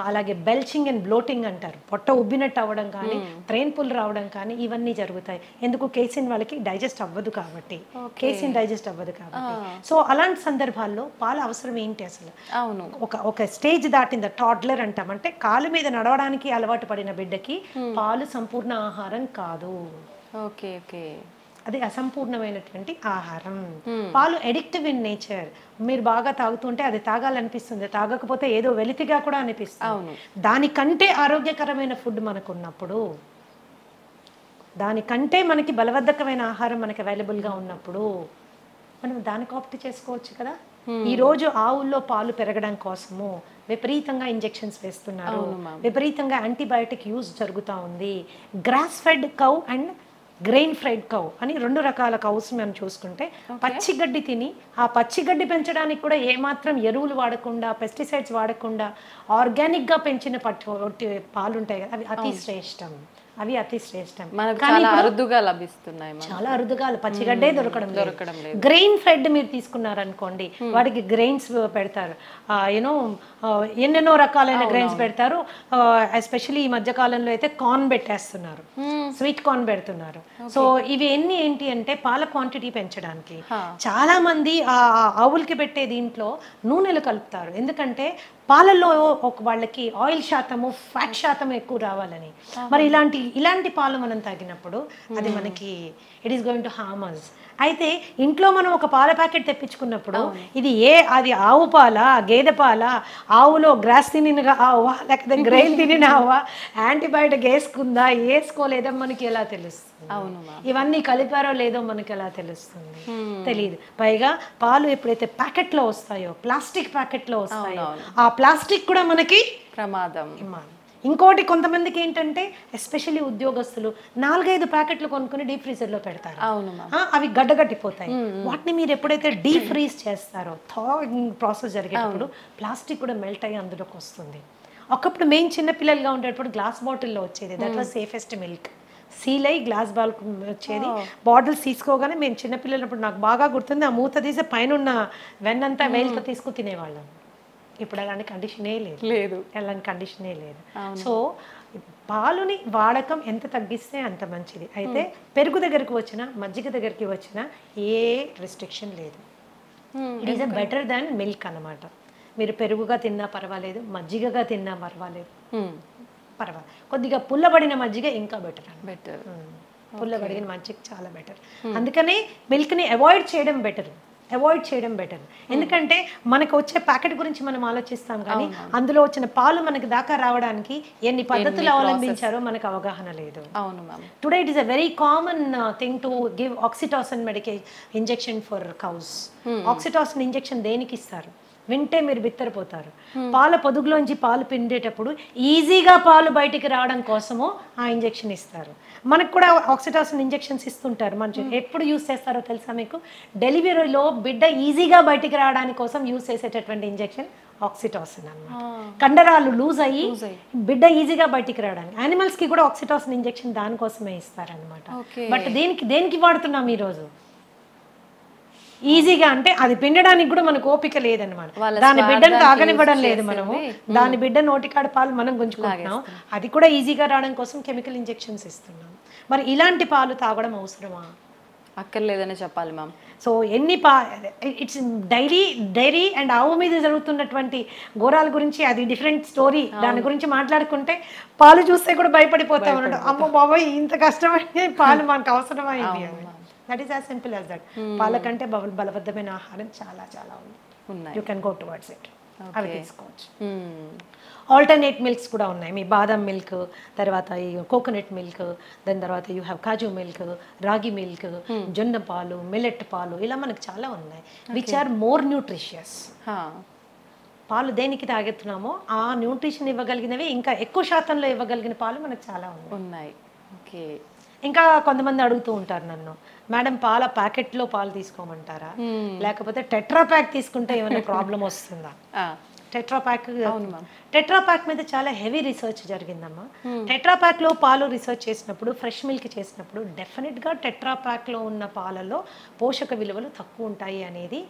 అలాగే బెల్చింగ్ అండ్ బ్లోటింగ్ అంటారు, పొట్ట ఉబ్బినట్టు అవ్వడం కానీ ట్రైన్ పుల్ రావడం కానీ ఇవన్నీ జరుగుతాయి. ఎందుకు, కేసిన్ వాళ్ళకి డైజెస్ట్ అవ్వదు కాబట్టి, కేసిన్ డైజెస్ట్ అవ్వదు కాబట్టి. సో అలాంటి సందర్భాల్లో పాల అవసరం ఏంటి అసలు? అవును, ఒక స్టేజ్ దాటింద టాడ్లర్ అంటాం, అంటే కాలు మీద నడవడానికి అలవాటు పడిన బిడ్డకి పాలు సంపూర్ణ ఆహారం కాదు. ఓకే ఓకే, అది అసంపూర్ణమైనటువంటి ఆహారం. పాలు ఎడిక్టివ్ ఇన్ నేచర్. మీరు బాగా తాగుతుంటే అది తాగాలనిపిస్తుంది, తాగకపోతే ఏదో వెలితిగా కూడా అనిపిస్తుంది. దానికంటే ఆరోగ్యకరమైన ఫుడ్ మనకు ఉన్నప్పుడు, దానికంటే మనకి బలవర్ధకమైన ఆహారం మనకి అవైలబుల్గా ఉన్నప్పుడు మనం దానికి ఆప్ట్ చేసుకోవచ్చు కదా. ఈ రోజు ఆవుల్లో పాలు పెరగడం కోసము విపరీతంగా ఇంజెక్షన్స్ వేస్తున్నారు, విపరీతంగా యాంటీబయాటిక్ యూజ్ జరుగుతూ ఉంది. Grass fed cow and grain fried cow అని 2 రకాల కౌస్ మనం చూసుకుంటే, పచ్చిగడ్డి తిని ఆ పచ్చిగడ్డి పెంచడానికి కూడా ఏమాత్రం ఎరువులు వాడకుండా, పెస్టిసైడ్స్ వాడకుండా ఆర్గానిక్గా పెంచిన పాలు ఉంటాయి కదా, అవి అతి శ్రేష్టం. చాలా అరుదుగా లభిస్తున్నాయి, చాలా అరుదుగా, పచ్చిగడ్డే దొరకడం లేదు. గ్రెయిన్ ఫెడ్ మీరు తీసుకున్నారనుకోండి, వాడికి గ్రెయిన్స్ పెడతారు, ఎన్నెన్నో రకాలైన గ్రెయిన్స్ పెడతారు. ఎస్పెషల్లీ ఈ మధ్య కాలంలో అయితే కార్న్ పెట్టేస్తున్నారు, స్వీట్ కార్న్ పెడుతున్నారు. సో ఇవి ఏంటి అంటే పాల క్వాంటిటీ పెంచడానికి. చాలా మంది ఆ ఆవులకి పెట్టే దీంట్లో నూనెలు కలుపుతారు, ఎందుకంటే పాలల్లో వాళ్ళకి ఆయిల్ శాతము, ఫ్యాట్ శాతం ఎక్కువ రావాలని. మరి ఇలాంటి పాలు మనం తాగినప్పుడు అది మనకి it is going to harm us. అయితే ఇంట్లో మనం ఒక పాల ప్యాకెట్ తెప్పించుకున్నప్పుడు అది ఆవు పాల, గేదె పాల, ఆవులో గ్రాస్ తినిన ఆవా లేకపోతే గ్రెయిన్ తినిన ఆవా, యాంటీబయాటిక్ వేసుకుందా వేసుకోలేదా మనకి ఎలా తెలుస్తుంది? ఇవన్నీ కలిపారో లేదో మనకి ఎలా తెలుస్తుంది? తెలియదు. పైగా పాలు ఎప్పుడైతే ప్యాకెట్లో వస్తాయో, ప్లాస్టిక్ ప్యాకెట్లో వస్తాయో, ఆ ప్లాస్టిక్ కూడా మనకి ప్రమాదం. ఇంకోటి, కొంతమందికి ఏంటంటే ఎస్పెషల్లీ ఉద్యోగస్తులు 4-5 ప్యాకెట్లు కొనుక్కుని డీప్ ఫ్రీజర్లో పెడతారు, అవి గడ్డగట్టిపోతాయి. వాటిని మీరు ఎప్పుడైతే డీప్ ఫ్రీజ్ చేస్తారో, థాయింగ్ ప్రాసెస్ జరిగేటప్పుడు ప్లాస్టిక్ కూడా మెల్ట్ అయ్యి అందులోకి వస్తుంది. ఒకప్పుడు మేము చిన్నపిల్లలుగా ఉండేటప్పుడు గ్లాస్ బాటిల్లో వచ్చేది, that was safest milk. Seal అయ్యి గ్లాస్ బాల్ వచ్చేది, బాటిల్స్ తీసుకోగానే మేము చిన్నపిల్లలప్పుడు నాకు బాగా గుర్తుంది, ఆ మూత తీసి పైన ఉన్న వెన్నంతా వేలుతో తీసుకుని తినేవాళ్ళం. ఇప్పుడు అలాంటి కండిషనే లేదు, అలాంటి కండిషనే లేదు. సో పాలుని వాడకం ఎంత తగ్గిస్తే అంత మంచిది. అయితే పెరుగు దగ్గరికి వచ్చినా, మజ్జిగ దగ్గరికి వచ్చినా ఏ రెస్ట్రిక్షన్ లేదు. It is better than milk అన్నమాట. మీరు పెరుగుగా తిన్నా పర్వాలేదు, మజ్జిగగా తిన్నా పర్వాలేదు, కొద్దిగా పుల్లబడిన మజ్జిగ ఇంకా బెటర్. పుల్లబడిన మజ్జిగ చాలా బెటర్. అందుకని మిల్క్ని అవాయిడ్ చేయడం బెటర్. ఎందుకంటే మనకు వచ్చే ప్యాకెట్ గురించి మనం ఆలోచిస్తాం, కానీ అందులో వచ్చిన పాలు మనకి దాకా రావడానికి ఎన్ని పద్ధతులు అవలంబించారో మనకు అవగాహన లేదు. Today it is a very common thing to give oxytocin injection for cows. Oxytocin injection దేనికి ఇస్తారు వింటే మీరు బిత్తరపోతారు. పాల పొదుగులోంచి పాలు పిండేటప్పుడు ఈజీగా పాలు బయటికి రావడం కోసము ఆ ఇంజెక్షన్ ఇస్తారు. మనకు కూడా ఆక్సిటాసిన్ ఇంజెక్షన్స్ ఇస్తుంటారు. మనం ఎప్పుడు యూస్ చేస్తారో తెలుసా మీకు? డెలివరీలో బిడ్డ ఈజీగా బయటికి రావడానికి కోసం యూస్ చేసేటటువంటి ఇంజెక్షన్ ఆక్సిటాసిన్ అన్నమాట. కండరాలు లూజ్ అయ్యి బిడ్డ ఈజీగా బయటికి రావడానికి. యానిమల్స్కి కూడా ఆక్సిటాసిన్ ఇంజెక్షన్ దానికోసమే ఇస్తారనమాట. బట్ దేనికి వాడుతున్నాం ఈరోజు? ఈజీగా అంటే అది పిండడానికి కూడా మనకు ఓపిక లేదనమాట. దాని బిడ్డను తాగనివ్వడం లేదు మనము, దాని బిడ్డ నోటికాడ పాలు మనం గుంజుకుంటున్నాం. అది కూడా ఈజీగా రావడం కోసం కెమికల్ ఇంజెక్షన్స్ ఇస్తున్నాం. మరి ఇలాంటి పాలు తాగడం అవసరమా? అక్కర్లేదని చెప్పాలి ma'am. So it's dairy and ఆవు మీద జరుగుతున్నటువంటి ఘోరాల గురించి అది డిఫరెంట్ స్టోరీ. దాని గురించి మాట్లాడుకుంటే పాలు చూస్తే కూడా భయపడిపోతాం అన్నట్టు. అమ్మో బాబాయ్ ఇంత కష్టమైంది, పాలు మనకు అవసరమా ఇది అని. That is as simple as that. పాల కంటే బలబద్ధమైన ఆహారం చాలా చాలా ఉంది. You can go towards it. అవి తీసుకోవచ్చు. ఆల్టర్నేట్ మిల్క్స్ కూడా ఉన్నాయి. మీ బాదం మిల్క్, తర్వాత ఈ కోకోనట్ మిల్క్, దాని తర్వాత యూ హ్యావ్ కాజు మిల్క్, రాగి మిల్క్, జొన్న పాలు, మిల్లెట్ పాలు, ఇలా మనకు చాలా ఉన్నాయి విచ్ ఆర్ మోర్ న్యూట్రిషియస్. పాలు దేనికి తాగెత్తున్నామో ఆ న్యూట్రిషన్ ఇవ్వగలిగినవి, ఇంకా ఎక్కువ శాతంలో ఇవ్వగలిగిన పాలు మనకు చాలా ఉన్నాయి. ఓకే. ఇంకా కొంతమంది అడుగుతూ ఉంటారు నన్ను, మేడం పాల ప్యాకెట్లో పాలు తీసుకోమంటారా, లేకపోతే టెట్రా ప్యాక్ తీసుకుంటే ఏమైనా ప్రాబ్లం వస్తుందా? టెట్రాపాక్. అవును మ్యామ్. టెట్రాపాక్ మీద చాలా హెవీ రీసెర్చ్ జరిగిందమ్మా. టెట్రాపాక్లో పాలు రీసెర్చ్ చేసినప్పుడు, ఫ్రెష్ మిల్క్ చేసినప్పుడు డెఫినెట్గా టెట్రాపాక్లో ఉన్న పాలలో పోషక విలువలు తక్కువ ఉంటాయి అనేది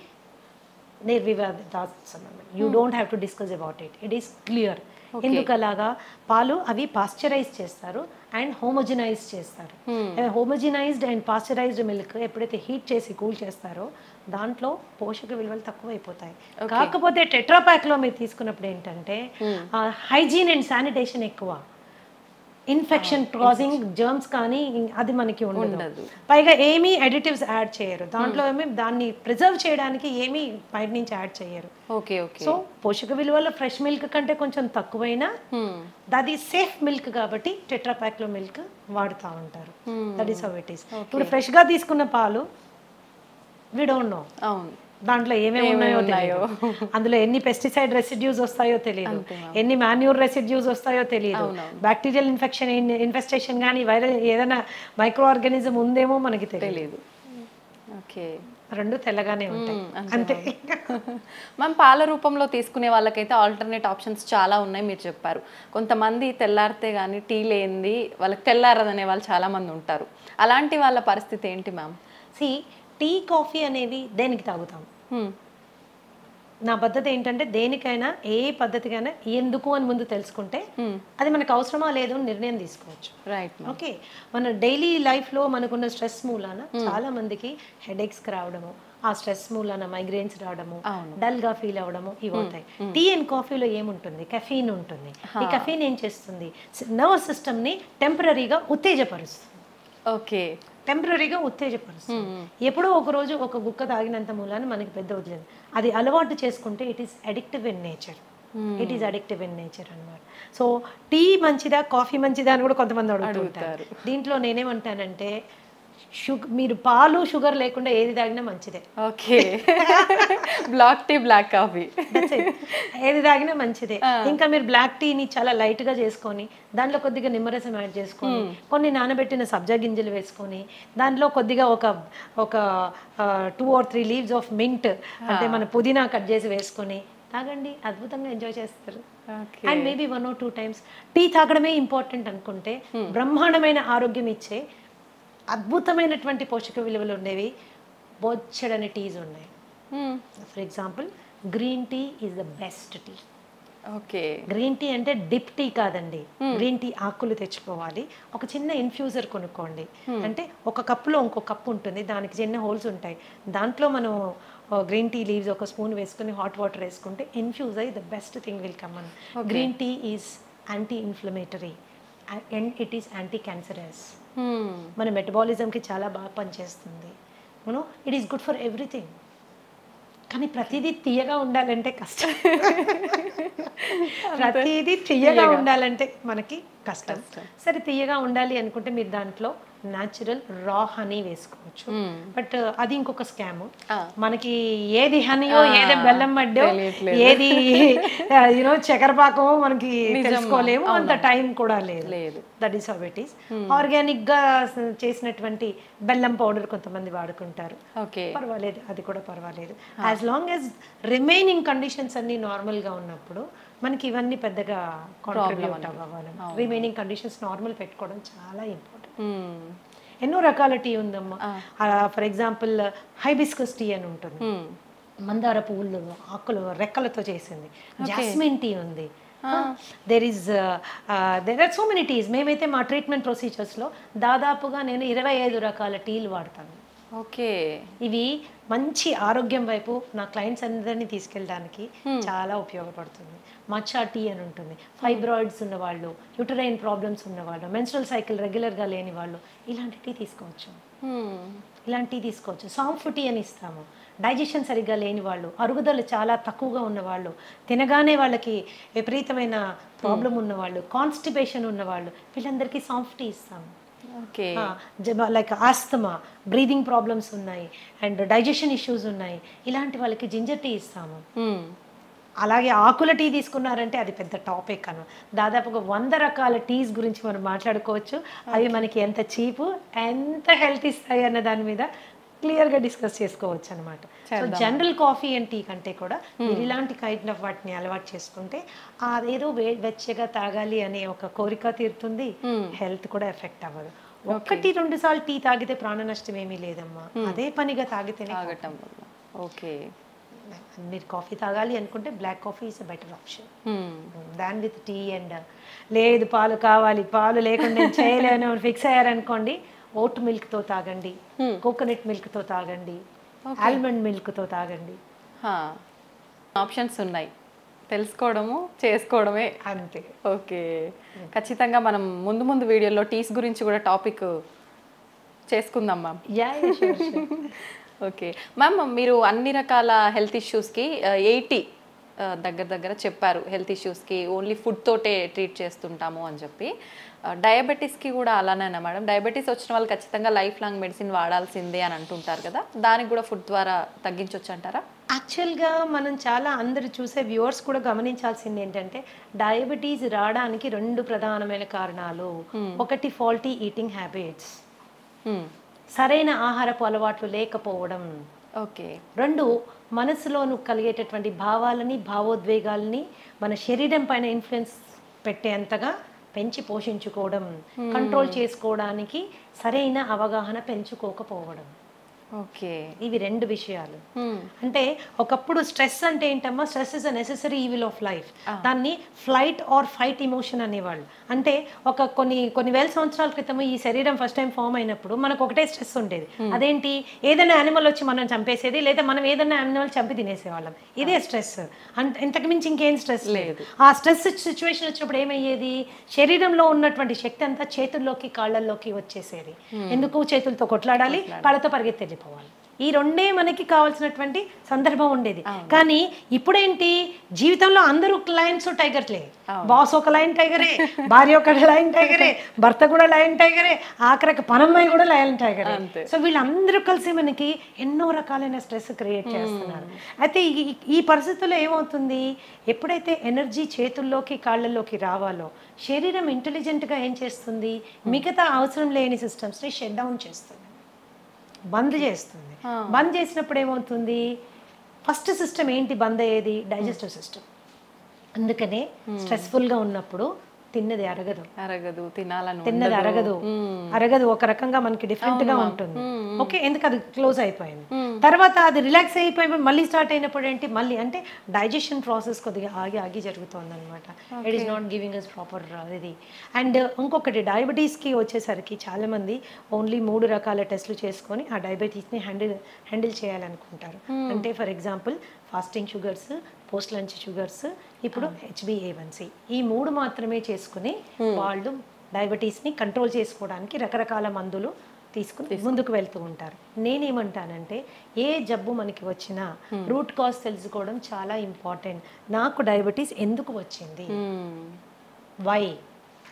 నిర్వివాదాస్పదం. You don't have to discuss about it. It is clear. ఎందుకు అలాగా? పాలు అవి పాస్చరైజ్ చేస్తారు అండ్ హోమోజినైజ్ చేస్తారు. హోమోజినైజ్డ్ అండ్ పాస్చరైజ్డ్ మిల్క్ ఎప్పుడైతే హీట్ చేసి కూల్ చేస్తారో దాంట్లో పోషక విలువలు తక్కువ అయిపోతాయి. కాకపోతే టెట్రాపాక్లో మీరు తీసుకున్నప్పుడు ఏంటంటే హైజీన్ అండ్ శానిటేషన్ ఎక్కువ, ఇన్ఫెక్షన్ కాజింగ్ జర్మ్స్ కానీ అది మనకి ఉండదు. పైగా ఏమీ అడిటివ్స్ యాడ్ చేయరు దాంట్లో. ఏమి దాన్ని ప్రిజర్వ్ చేయడానికి ఏమీ బయట నుంచి యాడ్ చేయరు. సో పోషక విలువలు ఫ్రెష్ మిల్క్ కంటే కొంచెం తక్కువైనా అది సేఫ్ మిల్క్ కాబట్టి టెట్రాపాక్ లో మిల్క్ వాడుతూ ఉంటారు. That is how it is. ఇప్పుడు ఫ్రెష్ గా తీసుకున్న పాలు వి డోంట్ నో దాంట్లో ఏమేమి ఉన్నాయో తెలియదు, అందులో ఎన్ని పెస్టిసైడ్ రెసిడ్యూస్ వస్తాయో తెలియదు, ఎన్ని మాన్యూర్ రెసిడ్యూస్ వస్తాయో తెలియదు, బ్యాక్టీరియల్ ఇన్ఫెస్టేషన్ కానీ వైరల్ ఏదైనా మైక్రో ఆర్గానిజం ఉందేమో మనకి తెలియదు. ఓకే, రెండు తెల్లగానే ఉంటాయి అంతే. మనం పాల రూపంలో తీసుకునే వాళ్ళకైతే ఆల్టర్నేట్ ఆప్షన్స్ చాలా ఉన్నాయి మీరు చెప్పారు. కొంతమంది తెల్లారితే కానీ టీ లేనిది వాళ్ళకి తెల్లారదనే వాళ్ళు చాలా మంది ఉంటారు. అలాంటి వాళ్ళ పరిస్థితి ఏంటి మ్యామ్? టీ కాఫీ అనేవి దేనికి తాగుతాం? నా పద్ధతి ఏంటంటే దేనికైనా ఏ పద్ధతికైనా ఎందుకు అని ముందు తెలుసుకుంటే అది మనకు అవసరమా లేదు అని నిర్ణయం తీసుకోవచ్చు. రైట్. ఓకే, మన డైలీ లైఫ్లో మనకున్న స్ట్రెస్ మూలాన చాలా మందికి హెడేక్స్ రావడము, ఆ స్ట్రెస్ మూలాన మైగ్రేన్స్ రావడము, డల్గా ఫీల్ అవ్వడము ఇవి అవుతాయి. టీ అండ్ కాఫీలో ఏముంటుంది? కెఫీన్ ఉంటుంది. ఈ కెఫీన్ ఏం చేస్తుంది? నర్వస్ సిస్టమ్ని టెంపరీగా ఉత్తేజపరుస్తుంది. ఓకే, టెంపరీగా ఉత్తేజపరుస్తుంది. ఎప్పుడో ఒక రోజు ఒక గుక్క తాగినంత మూలాన మనకి పెద్ద వదిలేదు. అది అలవాటు చేసుకుంటే it is addictive in nature. It is addictive in nature అనమాట. సో టీ మంచిదా కాఫీ మంచిదా అని కూడా కొంతమంది అడుగుతుంటారు. దీంట్లో నేనేమంటానంటే మీరు పాలు షుగర్ లేకుండా ఏది తాగినా మంచిదే. Okay, black tea black coffee ఏది తాగినా మంచిదే. ఇంకా మీరు బ్లాక్ టీని చాలా లైట్ గా చేసుకొని దాంట్లో కొద్దిగా నిమ్మరసం యాడ్ చేసుకొని కొన్ని నానబెట్టిన సబ్జా గింజలు వేసుకొని దాంట్లో కొద్దిగా ఒక 2 or 3 leaves ఆఫ్ మింట్ అంటే మన పుదీనా కట్ చేసి వేసుకొని తాగండి, అద్భుతంగా ఎంజాయ్ చేస్తారు. And maybe 1 or 2 times tea తాగడమే ఇంపార్టెంట్ అనుకుంటే బ్రహ్మాండమైన ఆరోగ్యం ఇచ్చే అద్భుతమైనటువంటి పోషక విలువలు ఉండేవి బొచ్చడని టీస్ ఉన్నాయి. For example green tea is the best tea. Okay, green tea అంటే డిప్ టీ కాదండి. గ్రీన్ టీ ఆకులు తెచ్చుకోవాలి, ఒక చిన్న ఇన్ఫ్యూజర్ కొనుక్కోండి. అంటే ఒక కప్పులో ఇంకో కప్పు ఉంటుంది, దానికి చిన్న హోల్స్ ఉంటాయి. దాంట్లో మనం గ్రీన్ టీ లీవ్స్ ఒక స్పూన్ వేసుకుని హాట్ వాటర్ వేసుకుంటే ఇన్ఫ్యూజ్ అయ్యి the best thing will come on. Green tea is anti inflammatory and it is anti cancerous. మన మెటబాలిజంకి చాలా బాగా పనిచేస్తుంది. You know it is good for everything. కానీ ప్రతిదీ తీయగా ఉండాలంటే కష్టం. ప్రతిదీ తీయగా ఉండాలంటే మనకి కష్టం. సరే తీయగా ఉండాలి అనుకుంటే మీరు దాంట్లో న్యాచురల్ రా హనీ వేసుకోవచ్చు. బట్ అది ఇంకొక స్కామ్. మనకి ఏది హనీయో ఏది బెల్లం మడ్డో ఏది యూనో చక్కెరపాకమో మనకి తెలుసుకోలేము, అంత టైం కూడా లేదు. That is how it is. Organic గా చేసినటువంటి బెల్లం పౌడర్ కొంతమంది వాడుకుంటారు, పర్వాలేదు, అది కూడా పర్వాలేదు. As long as remaining conditions అన్ని నార్మల్ గా ఉన్నప్పుడు మనకి ఇవన్నీ పెద్దగా కాంట్రిబ్యూట్ అవ్వాలి. రిమైనింగ్ కండిషన్స్ నార్మల్ పెట్టుకోవడం చాలా ఇంపార్టెంట్. ఎన్నో రకాల టీ ఉందమ్మా. ఫర్ ఎగ్జాంపుల్ హైబిస్కస్ టీ అని ఉంటుంది, మందార పువ్వులు ఆకులు రెక్కలతో చేసింది. జాస్మిన్ టీ ఉంది. There are so many teas. మేమైతే మా ట్రీట్మెంట్ ప్రొసీజర్స్లో దాదాపుగా నేను 25 రకాల టీలు వాడతాను. ఓకే, ఇవి మంచి ఆరోగ్యం వైపు నా క్లయింట్స్ అందరినీ తీసుకెళ్ళడానికి చాలా ఉపయోగపడుతుంది. మచ్చా టీ అని ఉంటుంది. ఫైబ్రాయిడ్స్ ఉన్నవాళ్ళు, యూటరైన్ ప్రాబ్లమ్స్ ఉన్నవాళ్ళు, మెన్స్ట్రల్ సైకిల్ రెగ్యులర్గా లేని వాళ్ళు ఇలాంటి టీ తీసుకోవచ్చు. ఇలాంటి టీ తీసుకోవచ్చు. సాంఫ్ టీ అని ఇస్తాము. డైజెషన్ సరిగ్గా లేని వాళ్ళు, అరుగుదల చాలా తక్కువగా ఉన్నవాళ్ళు, తినగానే వాళ్ళకి విపరీతమైన ప్రాబ్లం ఉన్నవాళ్ళు, కాన్స్టిపేషన్ ఉన్నవాళ్ళు, వీళ్ళందరికీ సాంఫ్ టీ ఇస్తాము. లైక్ ఆస్తమా, బ్రీదింగ్ ప్రాబ్లమ్స్ ఉన్నాయి అండ్ డైజెషన్ ఇష్యూస్ ఉన్నాయి, ఇలాంటి వాళ్ళకి జింజర్ టీ ఇస్తాము. అలాగే ఆకుల టీ తీసుకున్నారంటే అది పెద్ద టాపిక్ అను. దాదాపుగా 100 రకాల టీస్ గురించి మనం మాట్లాడుకోవచ్చు. అవి మనకి ఎంత చీపు, ఎంత హెల్త్ ఇస్తాయి అన్న దాని మీద క్లియర్గా డిస్కస్ చేసుకోవచ్చు అనమాట. So general coffee and tea కంటే కూడా మీరు ఇలాంటి కైండ్ ఆఫ్ వాటిని అలవాటు చేసుకుంటే అదేదో వెచ్చగా తాగాలి అనే ఒక కోరిక తీరుతుంది, హెల్త్ కూడా ఎఫెక్ట్ అవ్వదు. 1-2 సార్లు టీ తాగితే ప్రాణ నష్టం ఏమీ లేదమ్మా, అదే పనిగా తాగితేనే. తాగటం వల్ల ఓకే. మీరు కాఫీ తాగాలి అనుకుంటే black coffee is a better option than with tea. And లేదు పాలు కావాలి, పాలు లేకుండా నేను చేయలేను ఫిక్స్ అయ్యారనుకోండి, ఓట్ మిల్క్తో తాగండి, కోకోనట్ మిల్క్తో తాగండి, ఆల్మండ్ మిల్క్తో తాగండి. ఆప్షన్స్ ఉన్నాయి, తెలుసుకోవడము చేసుకోవడమే అంతే. ఓకే, ఖచ్చితంగా మనం ముందు ముందు వీడియోలో టీస్ గురించి కూడా టాపిక్ చేసుకుందాం మ్యామ్. ఓకే మ్యామ్, మీరు అన్ని రకాల హెల్త్ ఇష్యూస్కి 80 దగ్గర చెప్పారు. హెల్త్ ఇష్యూస్కి ఓన్లీ ఫుడ్ తోటే ట్రీట్ చేస్తుంటాము అని చెప్పి. డయాబెటీస్కి కూడా అలానేనా మేడం? డయాబెటీస్ వచ్చిన వాళ్ళు ఖచ్చితంగా లైఫ్ లాంగ్ మెడిసిన్ వాడాల్సిందే అని అంటుంటారు కదా, దానికి కూడా ఫుడ్ ద్వారా తగ్గించవచ్చు అంటారా? యాక్చువల్గా మనం చాలా అందరు చూసే వ్యూవర్స్ కూడా గమనించాల్సింది ఏంటంటే, డయాబెటీస్ రావడానికి 2 ప్రధానమైన కారణాలు. ఒకటి ఫాల్టీ ఈటింగ్ హ్యాబిట్స్, సరైన ఆహారపు అలవాట్లు లేకపోవడం. ఓకే. 2 మనసులోను కలిగేటటువంటి భావాలని భావోద్వేగాలని మన శరీరం పైన ఇన్ఫ్లుయెన్స్ పెట్టేంతగా పెంచి పోషించుకోవడం, కంట్రోల్ చేసుకోవడానికి సరైన అవగాహన పెంచుకోకపోవడం. ఓకే, ఇవి 2 విషయాలు. అంటే ఒకప్పుడు స్ట్రెస్ అంటే ఏంటమ్మా, stress is a necessary evil of life. దాన్ని ఫ్లైట్ ఆర్ ఫైట్ ఇమోషన్ అనేవాళ్ళు. అంటే ఒక కొన్ని వేల సంవత్సరాల క్రితం ఈ శరీరం ఫస్ట్ టైం ఫామ్ అయినప్పుడు మనకు ఒకటే స్ట్రెస్ ఉండేది. అదేంటి, ఏదైనా యానిమల్ వచ్చి మనం చంపేసేది, లేదా మనం ఏదైనా యానిమల్ చంపి తినేసేవాళ్ళం. ఇదే స్ట్రెస్. ఇంతకు మించి ఇంకేం స్ట్రెస్ లేదు. ఆ స్ట్రెస్ సిచ్యువేషన్ వచ్చినప్పుడు ఏమయ్యేది, శరీరంలో ఉన్నటువంటి శక్తి అంతా చేతుల్లోకి కాళ్ళల్లోకి వచ్చేసేది. ఎందుకు, చేతులతో కొట్లాడాలి, కాళ్ళతో పరిగెత్తి పోవాలి. ఈ 2 మనకి కావాల్సినటువంటి సందర్భం ఉండేది. కానీ ఇప్పుడేంటి, జీవితంలో అందరూ లయన్స్ టైగర్లే. బాస్ ఒక లయన్ టైగరే, భార్య ఒక లయన్ టైగరే, భర్త కూడా లయన్ టైగరే, ఆఖరికి పనమ్మాయి కూడా లయన్ టైగరే. సో వీళ్ళందరూ కలిసి మనకి ఎన్నో రకాలైన స్ట్రెస్ క్రియేట్ చేస్తున్నారు. అయితే ఈ పరిస్థితుల్లో ఏమవుతుంది, ఎప్పుడైతే ఎనర్జీ చేతుల్లోకి కాళ్ళల్లోకి రావాలో, శరీరం ఇంటెలిజెంట్గా ఏం చేస్తుంది, మిగతా అవసరం లేని సిస్టమ్స్ని షట్ డౌన్ చేస్తుంది, బంద్ చేస్తుంది. బంద్ చేసినప్పుడు ఏమవుతుంది, ఫస్ట్ సిస్టమ్ ఏంటి బంద్ అయ్యేది, డైజెస్టివ్ సిస్టమ్. అందుకనే స్ట్రెస్ఫుల్గా ఉన్నప్పుడు తిన్నది అరగదు, తిన్నది అరగదు, ఒక రకంగా మనకి డిఫరెంట్ గా ఉంటుంది. ఓకే, ఎందుకు అది క్లోజ్ అయిపోయింది. తర్వాత అది రిలాక్స్ అయిపోయి మళ్ళీ స్టార్ట్ అయినప్పుడు ఏంటి, మళ్ళీ అంటే డైజెషన్ ప్రాసెస్ కొద్దిగా ఆగి జరుగుతుంది అనమాట. It is not giving us proper ఇది. అండ్ ఇంకొకటి, డయాబెటీస్కి వచ్చేసరికి చాలా మంది ఓన్లీ 3 రకాల టెస్టులు చేసుకొని ఆ డయాబెటీస్ని హ్యాండిల్ చేయాలనుకుంటారు. అంటే for example fasting sugars, post lunch sugars, ఇప్పుడు HbA1c, ఈ 3 మాత్రమే చేసుకుని వాళ్ళు డయాబెటీస్ని కంట్రోల్ చేసుకోవడానికి రకరకాల మందులు తీసుకుని ముందుకు వెళ్తూ ఉంటారు. నేనేమంటానంటే, ఏ జబ్బు మనకి వచ్చినా రూట్ కాజ్ తెలుసుకోవడం చాలా ఇంపార్టెంట్. నాకు డయాబెటీస్ ఎందుకు వచ్చింది, వై.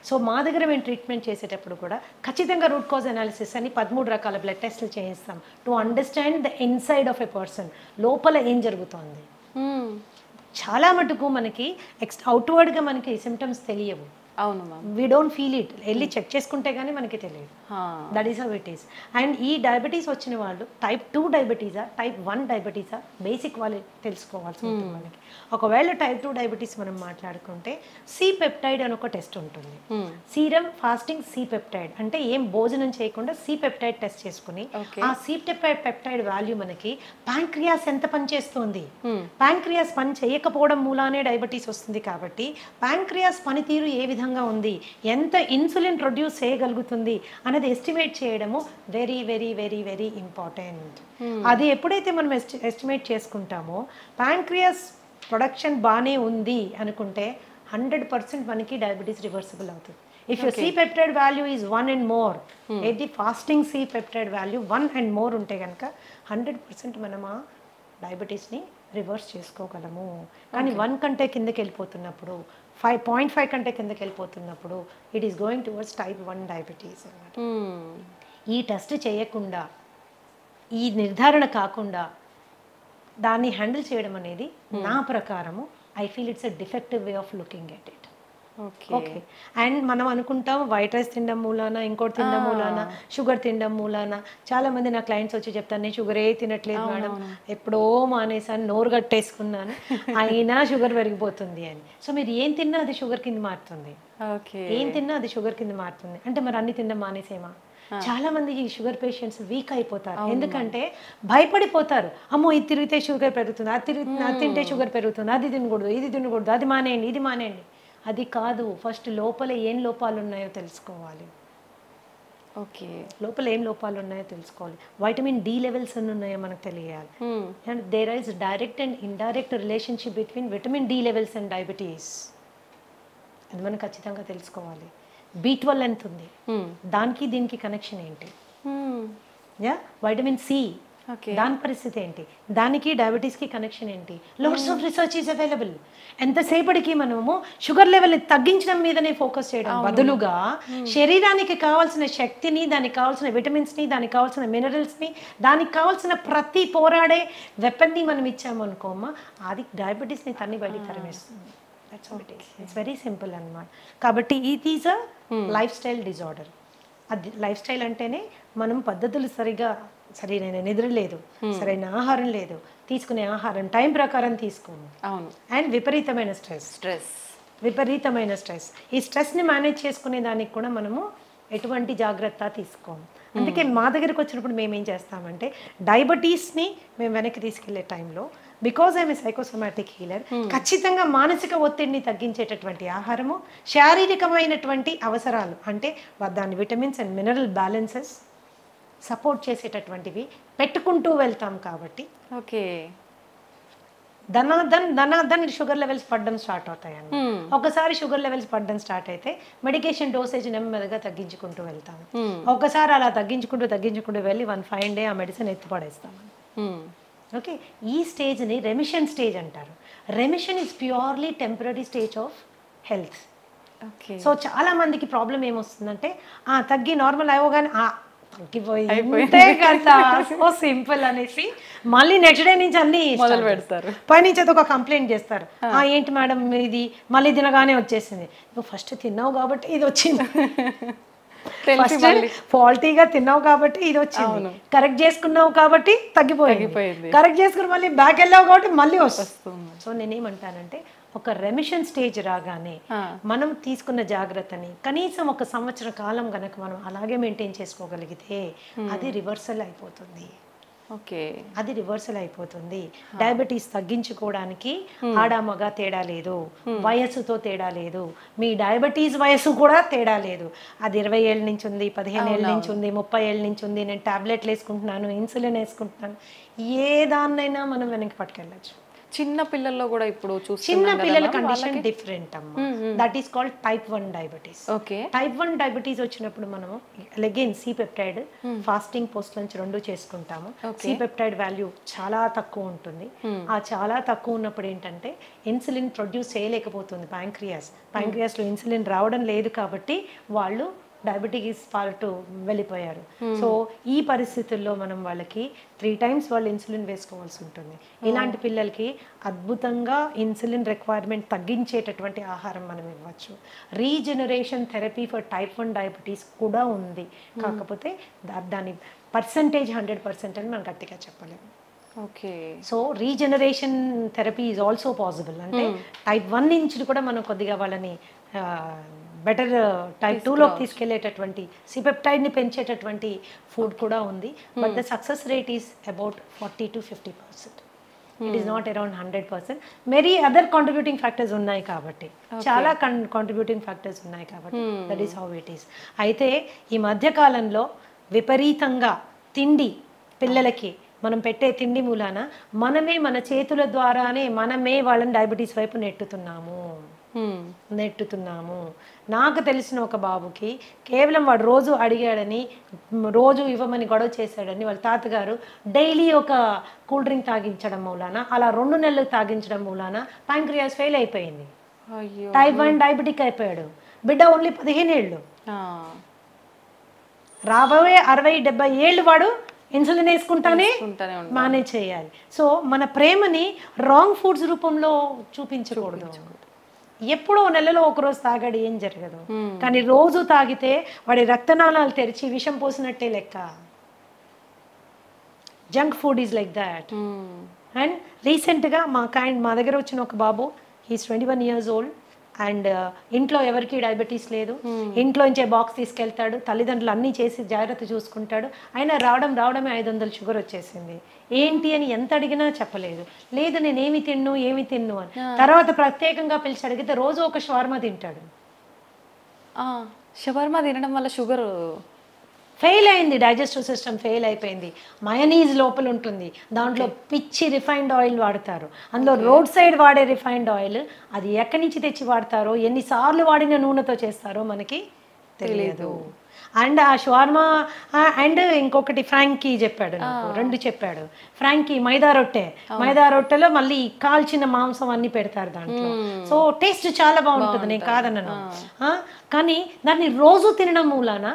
సో మా దగ్గర మేము ట్రీట్మెంట్ చేసేటప్పుడు కూడా ఖచ్చితంగా రూట్ కాజ్ అనాలిసిస్ అని 13 రకాల బ్లడ్ టెస్టులు చేయిస్తాం to understand the inside of a person, లోపల ఏం జరుగుతోంది. చాలా మటుకు మనకి అవుట్వర్డ్గా మనకి సిమ్టమ్స్ తెలియవు. అవును ma'am, we don't feel it. వెళ్ళి చెక్ చేసుకుంటే కానీ మనకి తెలియదు. That is how it is. And ఈ డయాబెటీస్ వచ్చిన వాళ్ళు టైప్ 2 డయాబెటీసా, టైప్ 1 డయాబెటీసా, బేసిక్ వాళ్ళు తెలుసుకోవాల్సి ఉంటుంది మనకి. ఒకవేళ టైప్ 2 డయాబెటీస్ మనం మాట్లాడుకుంటే సి పెప్టైడ్ అని ఒక టెస్ట్ ఉంటుంది. సీరం ఫాస్టింగ్ సి పెప్టైడ్ అంటే ఏం భోజనం చేయకుండా సి పెప్టైడ్ టెస్ట్ చేసుకుని ఆ సి పెప్టైడ్ వాల్యూ మనకి ప్యాంక్రియాస్ ఎంత పనిచేస్తుంది, ప్యాంక్రియాస్ పని చేయకపోవడం మూలానే డయాబెటీస్ వస్తుంది. కాబట్టి ప్యాంక్రియాస్ పనితీరు ఏ విధంగా ఉంది, ఎంత ఇన్సులిన్ ప్రొడ్యూస్ చేయగలుగుతుంది అనేది ఎస్టిమేట్ చేయడము very very very very important. అది ఎప్పుడైతే మనం ఎస్టిమేట్ చేసుకుంటామో, ప్యాంక్రియాస్ ప్రొడక్షన్ బాగానే ఉంది అనుకుంటే 100% మనకి డయాబెటీస్ రివర్సిబుల్ అవుతుంది. If you C peptide value is 1 and more, ఏది fasting C peptide value 1 and more ఉంటే కనుక 100% మనం ఆ డయాబెటీస్ని రివర్స్ చేసుకోగలము. కానీ 1 కంటే కిందకి వెళ్ళిపోతున్నప్పుడు, 5.5 కంటే కిందకి వెళ్ళిపోతున్నప్పుడు it is going towards type 1 diabetes అన్నమాట. ఈ టెస్ట్ చేయకుండా, ఈ నిర్ధారణ కాకుండా దాన్ని హ్యాండిల్ చేయడం అనేది నా ప్రకారము I feel it's a defective way of looking at it. Okay. Okay. And మనం అనుకుంటాం వైట్ రైస్ తినడం మూలాన, ఇంకోటి తినడం మూలాన, షుగర్ తినడం మూలాన. చాలా మంది నా క్లయింట్స్ వచ్చి చెప్తాను, నేను షుగరే తినట్లేదు మేడం, ఎప్పుడో మానేసాను, నోరు కట్టేసుకున్నాను, అయినా షుగర్ పెరిగిపోతుంది అని. సో మీరు ఏం తిన్నా అది షుగర్ కింద మారుతుంది, ఓకే. ఏం తిన్నా అది షుగర్ కింద మారుతుంది. అంటే మరి అన్ని తినడం మానేసేమా? చాలా మంది ఈ షుగర్ పేషెంట్స్ వీక్ అయిపోతారు, ఎందుకంటే భయపడిపోతారు. అమ్మో ఇది తిరిగితే షుగర్ పెరుగుతుంది, అది తింటే షుగర్ పెరుగుతుంది, అది తినకూడదు, ఇది తినకూడదు, అది మానేయండి, ఇది మానేయండి. అది కాదు, ఫస్ట్ లోపల ఏం లోపాలు ఉన్నాయో తెలుసుకోవాలి. ఓకే. లోపల ఏం లోపాలు ఉన్నాయో తెలుసుకోవాలి. వైటమిన్ డి లెవెల్స్ ఎన్ని ఉన్నాయో మనకు తెలియాలి. And there is direct and indirect relationship between vitamin D levels and diabetes. అది మనం ఖచ్చితంగా తెలుసుకోవాలి. B12 ఎంత ఉంది, దానికి దీనికి కనెక్షన్ ఏంటి? యా, వైటమిన్ సి, దాని పరిస్థితి ఏంటి, దానికి డయాబెటీస్కి కనెక్షన్ ఏంటి? Lots of research is available. ఎంతసేపటికి మనము షుగర్ లెవెల్ని తగ్గించడం మీదనే ఫోకస్ చేయడం బదులుగా శరీరానికి కావాల్సిన శక్తిని, దానికి కావాల్సిన విటమిన్స్ని, దానికి కావాల్సిన మినరల్స్ని, దానికి కావాల్సిన ప్రతి పోరాడే వెపన్ని మనం ఇచ్చాము అనుకోమ్మా, అది డయాబెటీస్ని తన్ని బయటికి తరిమేస్తుంది. That's what it is. It's very simple అన్నమాట. కాబట్టి it is a life style disorder. అది లైఫ్ స్టైల్ అంటేనే మనం పద్ధతులు సరైన నిద్ర లేదు, సరైన ఆహారం లేదు, తీసుకునే ఆహారం టైం ప్రకారం తీసుకోము, అవును, అండ్ విపరీతమైన స్ట్రెస్. ఈ స్ట్రెస్ని మేనేజ్ చేసుకునే దానికి కూడా మనము ఎటువంటి జాగ్రత్త తీసుకోము. అందుకే మా దగ్గరికి వచ్చినప్పుడు మేము ఏం చేస్తామంటే డయాబెటీస్ని మేము వెనక్కి తీసుకెళ్లే టైంలో, because I'm a psychosomatic healer, ఖచ్చితంగా మానసిక ఒత్తిడిని తగ్గించేటటువంటి ఆహారము, శారీరకమైనటువంటి అవసరాలు అంటే దాని vitamins and mineral balances support చేసేటటువంటివి పెట్టుకుంటూ వెళ్తాం. కాబట్టి ఓకే, ధనాధన్ షుగర్ లెవెల్స్ పడడం స్టార్ట్ అవుతాయండి. ఒకసారి షుగర్ లెవెల్స్ పడడం స్టార్ట్ అయితే మెడికేషన్ డోసేజ్ నెమ్మదిగా తగ్గించుకుంటూ వెళ్తాము. ఒకసారి అలా తగ్గించుకుంటూ వెళ్ళి 1 డే ఆ మెడిసిన్ ఎత్తిపడేస్తాము. ఓకే, ఈ స్టేజ్ని రెమిషన్ స్టేజ్ అంటారు. Remission is purely temporary stage of health. So చాలా మందికి ప్రాబ్లం ఏమొస్తుందంటే తగ్గి నార్మల్ అవ్వగానే తగ్గిపోయింది కదా, సో సింపుల్ అనేసి మళ్ళీ నెక్స్ట్ డే నుంచి అన్ని మొదలు పెడతారు. పైనుంచి అది ఒక కంప్లైంట్ చేస్తారు, ఏంటి మేడం ఇది మళ్ళీ తినగానే వచ్చేసింది. నువ్వు ఫస్ట్ తిన్నావు కాబట్టి ఇది వచ్చింది, ఫాల్టీగా తిన్నావు కాబట్టి ఇది వచ్చింది, కరెక్ట్ చేసుకున్నావు కాబట్టి తగ్గిపోయింది, కరెక్ట్ చేసుకుని మళ్ళీ బ్యాక్ వెళ్ళావు కాబట్టి మళ్ళీ వస్తుంది. సో నేనేమంటానంటే ఒక రెమిషన్ స్టేజ్ రాగానే మనం తీసుకున్న జాగ్రత్తని కనీసం 1 సంవత్సర కాలం గనక మనం అలాగే మెయింటైన్ చేసుకోగలిగితే అది రివర్సల్ అయిపోతుంది. ఓకే, అది రివర్సల్ అయిపోతుంది. డయాబెటీస్ తగ్గించుకోవడానికి ఆడ మగ తేడా లేదు, వయస్సుతో తేడా లేదు, మీ డయాబెటీస్ వయస్సు కూడా తేడా లేదు. అది 20 ఏళ్ళ నుంచి ఉంది, 15 ఏళ్ళ నుంచి ఉంది, 30 ఏళ్ళ నుంచి ఉంది, నేను టాబ్లెట్లు వేసుకుంటున్నాను, ఇన్సులిన్ వేసుకుంటున్నాను, ఏ దాన్నైనా మనం వెనక్కి పట్టుకెళ్ళచ్చు. చిన్న పిల్లల్లో కూడా ఇప్పుడు చిన్న పిల్లల కండిషన్ డిఫరెంట్ అమ్మా. That is called type 1 diabetes. Okay, type 1 diabetes వచ్చినప్పుడు మనము again C peptide fasting post lunch 2 చేసుకుంటాము. సి పెప్టైడ్ వాల్యూ చాలా తక్కువ ఉంటుంది. ఆ చాలా తక్కువ ఉన్నప్పుడు ఏంటంటే ఇన్సులిన్ ప్రొడ్యూస్ చేయలేకపోతుంది ప్యాంక్రియాస్లో ఇన్సులిన్ రావడం లేదు కాబట్టి వాళ్ళు డయాబెటీస్ పార్టు వెళ్ళిపోయారు. సో ఈ పరిస్థితుల్లో మనం వాళ్ళకి 3 times వాళ్ళు ఇన్సులిన్ వేసుకోవాల్సి ఉంటుంది. ఇలాంటి పిల్లలకి అద్భుతంగా ఇన్సులిన్ రిక్వైర్మెంట్ తగ్గించేటటువంటి ఆహారం మనం ఇవ్వచ్చు. Regeneration therapy for type 1 diabetes కూడా ఉంది, కాకపోతే దాని పర్సంటేజ్ 100% అని మనం గట్టిగా చెప్పలేము. Okay, so regeneration therapy is also possible. అంటే టైప్ 1 నుంచి కూడా మనం కొద్దిగా వాళ్ళని బెటర్ టైప్ 2లోకి తీసుకెళ్లేటటువంటి సిపెప్టైడ్ని పెంచేటటువంటి ఫుడ్ కూడా ఉంది. But the success rate is about 40 to 50%. It is not around 100%. Many other contributing factors ఉన్నాయి కాబట్టి, చాలా కాంట్రిబ్యూటింగ్ ఫ్యాక్టర్స్ ఉన్నాయి కాబట్టి that is how it is. అయితే ఈ మధ్యకాలంలో విపరీతంగా తిండి పిల్లలకి మనం పెట్టే తిండి మూలాన మనమే మన చేతుల ద్వారానే మనమే వాళ్ళని డయాబెటీస్ వైపు నెట్టుతున్నాము. నాకు తెలిసిన ఒక బాబుకి కేవలం వాడు రోజు అడిగాడని, రోజు ఇవ్వమని గొడవ చేశాడని వాళ్ళ తాతగారు డైలీ ఒక కూల్ డ్రింక్ తాగించడం మూలాన, అలా 2 నెలలు తాగించడం మూలాన ప్యాంక్రియాస్ ఫెయిల్ అయిపోయింది. టైప్ 1 డయాబెటిక్ అయిపోయాడు. బిడ్డ ఓన్లీ 15 ఏళ్ళు. రాబోయే 60-70 ఏళ్ళు వాడు ఇన్సులిన్ వేసుకుంటానే మేనేజ్ చేయాలి. సో మన ప్రేమని రాంగ్ ఫుడ్స్ రూపంలో చూపించకూడదు. ఎప్పుడో నెలలో ఒకరోజు తాగాడు ఏం జరగదు. కానీ రోజు తాగితే వాడి రక్తనాళాలు తెరిచి విషం పోసినట్టే లెక్క. Junk food is like that. And రీసెంట్గా మా దగ్గర వచ్చిన ఒక బాబు, హీస్ 21 years old, అండ్ ఇంట్లో ఎవరికి డయాబెటీస్ లేదు, ఇంట్లో నుంచే బాక్స్ తీసుకెళ్తాడు, తల్లిదండ్రులు అన్నీ చేసి జాగ్రత్త చూసుకుంటాడు. అయినా రావడమే 500 షుగర్ వచ్చేసింది. ఏంటి అని ఎంత అడిగినా చెప్పలేదు. లేదు నేను ఏమి తిన్ను అని. తర్వాత ప్రత్యేకంగా పిలిచి అడిగితే రోజు ఒక షవర్మా తింటాడు. షవర్మా తినడం వల్ల షుగర్ ఫెయిల్ అయింది, డైజెస్టివ్ సిస్టమ్ ఫెయిల్ అయిపోయింది. మయోనీస్ లోపల ఉంటుంది, దాంట్లో పిచ్చి రిఫైన్డ్ ఆయిల్ వాడతారు. అందులో రోడ్ సైడ్ వాడే రిఫైన్డ్ ఆయిల్, అది ఎక్కడి నుంచి తెచ్చి వాడతారో, ఎన్నిసార్లు వాడిన నూనెతో చేస్తారో మనకి తెలియదు. అండ్ ఆ షవర్మా అండ్ ఇంకొకటి ఫ్రాంకీ చెప్పాడు నాకు, 2 చెప్పాడు. ఫ్రాంకీ మైదా రొట్టెలో మళ్ళీ కాల్చిన మాంసం అన్ని పెడతారు దాంట్లో. సో టేస్ట్ చాలా బాగుంటుంది, నేను కాదన్నాను. కానీ దాన్ని రోజు తినడం మూలాన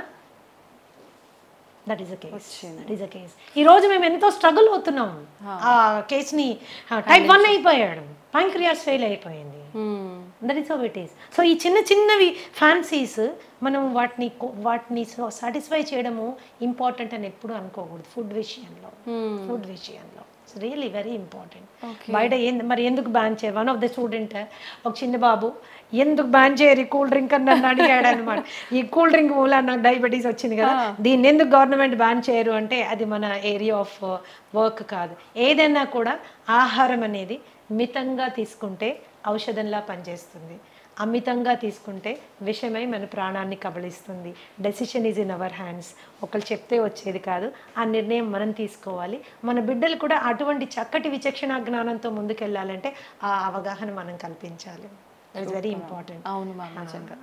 దట్ ఈస్ అ కేస్. ఈ రోజు మేము ఎంతో స్ట్రగుల్ అవుతున్నాం. ఆ కేసుని type 1 అయిపోయాడు, ప్యాంక్రియాస్ ఫెయిల్ అయిపోయింది. That is how it is. So ఈ చిన్నవి ఫ్యాన్సీస్ మనం వాటిని సాటిస్ఫై చేయడము ఇంపార్టెంట్ అని ఎప్పుడు అనుకోకూడదు. ఫుడ్ విషయంలో ఇట్స్ రియల్లీ వెరీ ఇంపార్టెంట్. బయట మరి ఎందుకు బ్యాన్ చేయరు? వన్ ఆఫ్ ద స్టూడెంట్, ఒక చిన్న బాబు, ఎందుకు బ్యాన్ చేయరు కూల్ డ్రింక్ అని నన్ను అడిగాడు అనమాట. ఈ కూల్ డ్రింక్ మూల నాకు డయాబెటీస్ వచ్చింది కదా, దీన్ని ఎందుకు గవర్నమెంట్ బ్యాన్ చేయరు అంటే అది మన ఏరియా ఆఫ్ వర్క్ కాదు. ఏదైనా కూడా ఆహారం అనేది మితంగా తీసుకుంటే ఔషధంలా పనిచేస్తుంది, అమితంగా తీసుకుంటే విషమై మన ప్రాణాన్ని కబళిస్తుంది. Decision is in our hands. ఒకళ్ళు చెప్తే వచ్చేది కాదు, ఆ నిర్ణయం మనం తీసుకోవాలి. మన బిడ్డలు కూడా అటువంటి చక్కటి విచక్షణ జ్ఞానంతో ముందుకెళ్ళాలంటే ఆ అవగాహన మనం కల్పించాలి. That is very important. అవును మ్యామ్, నిజంగా.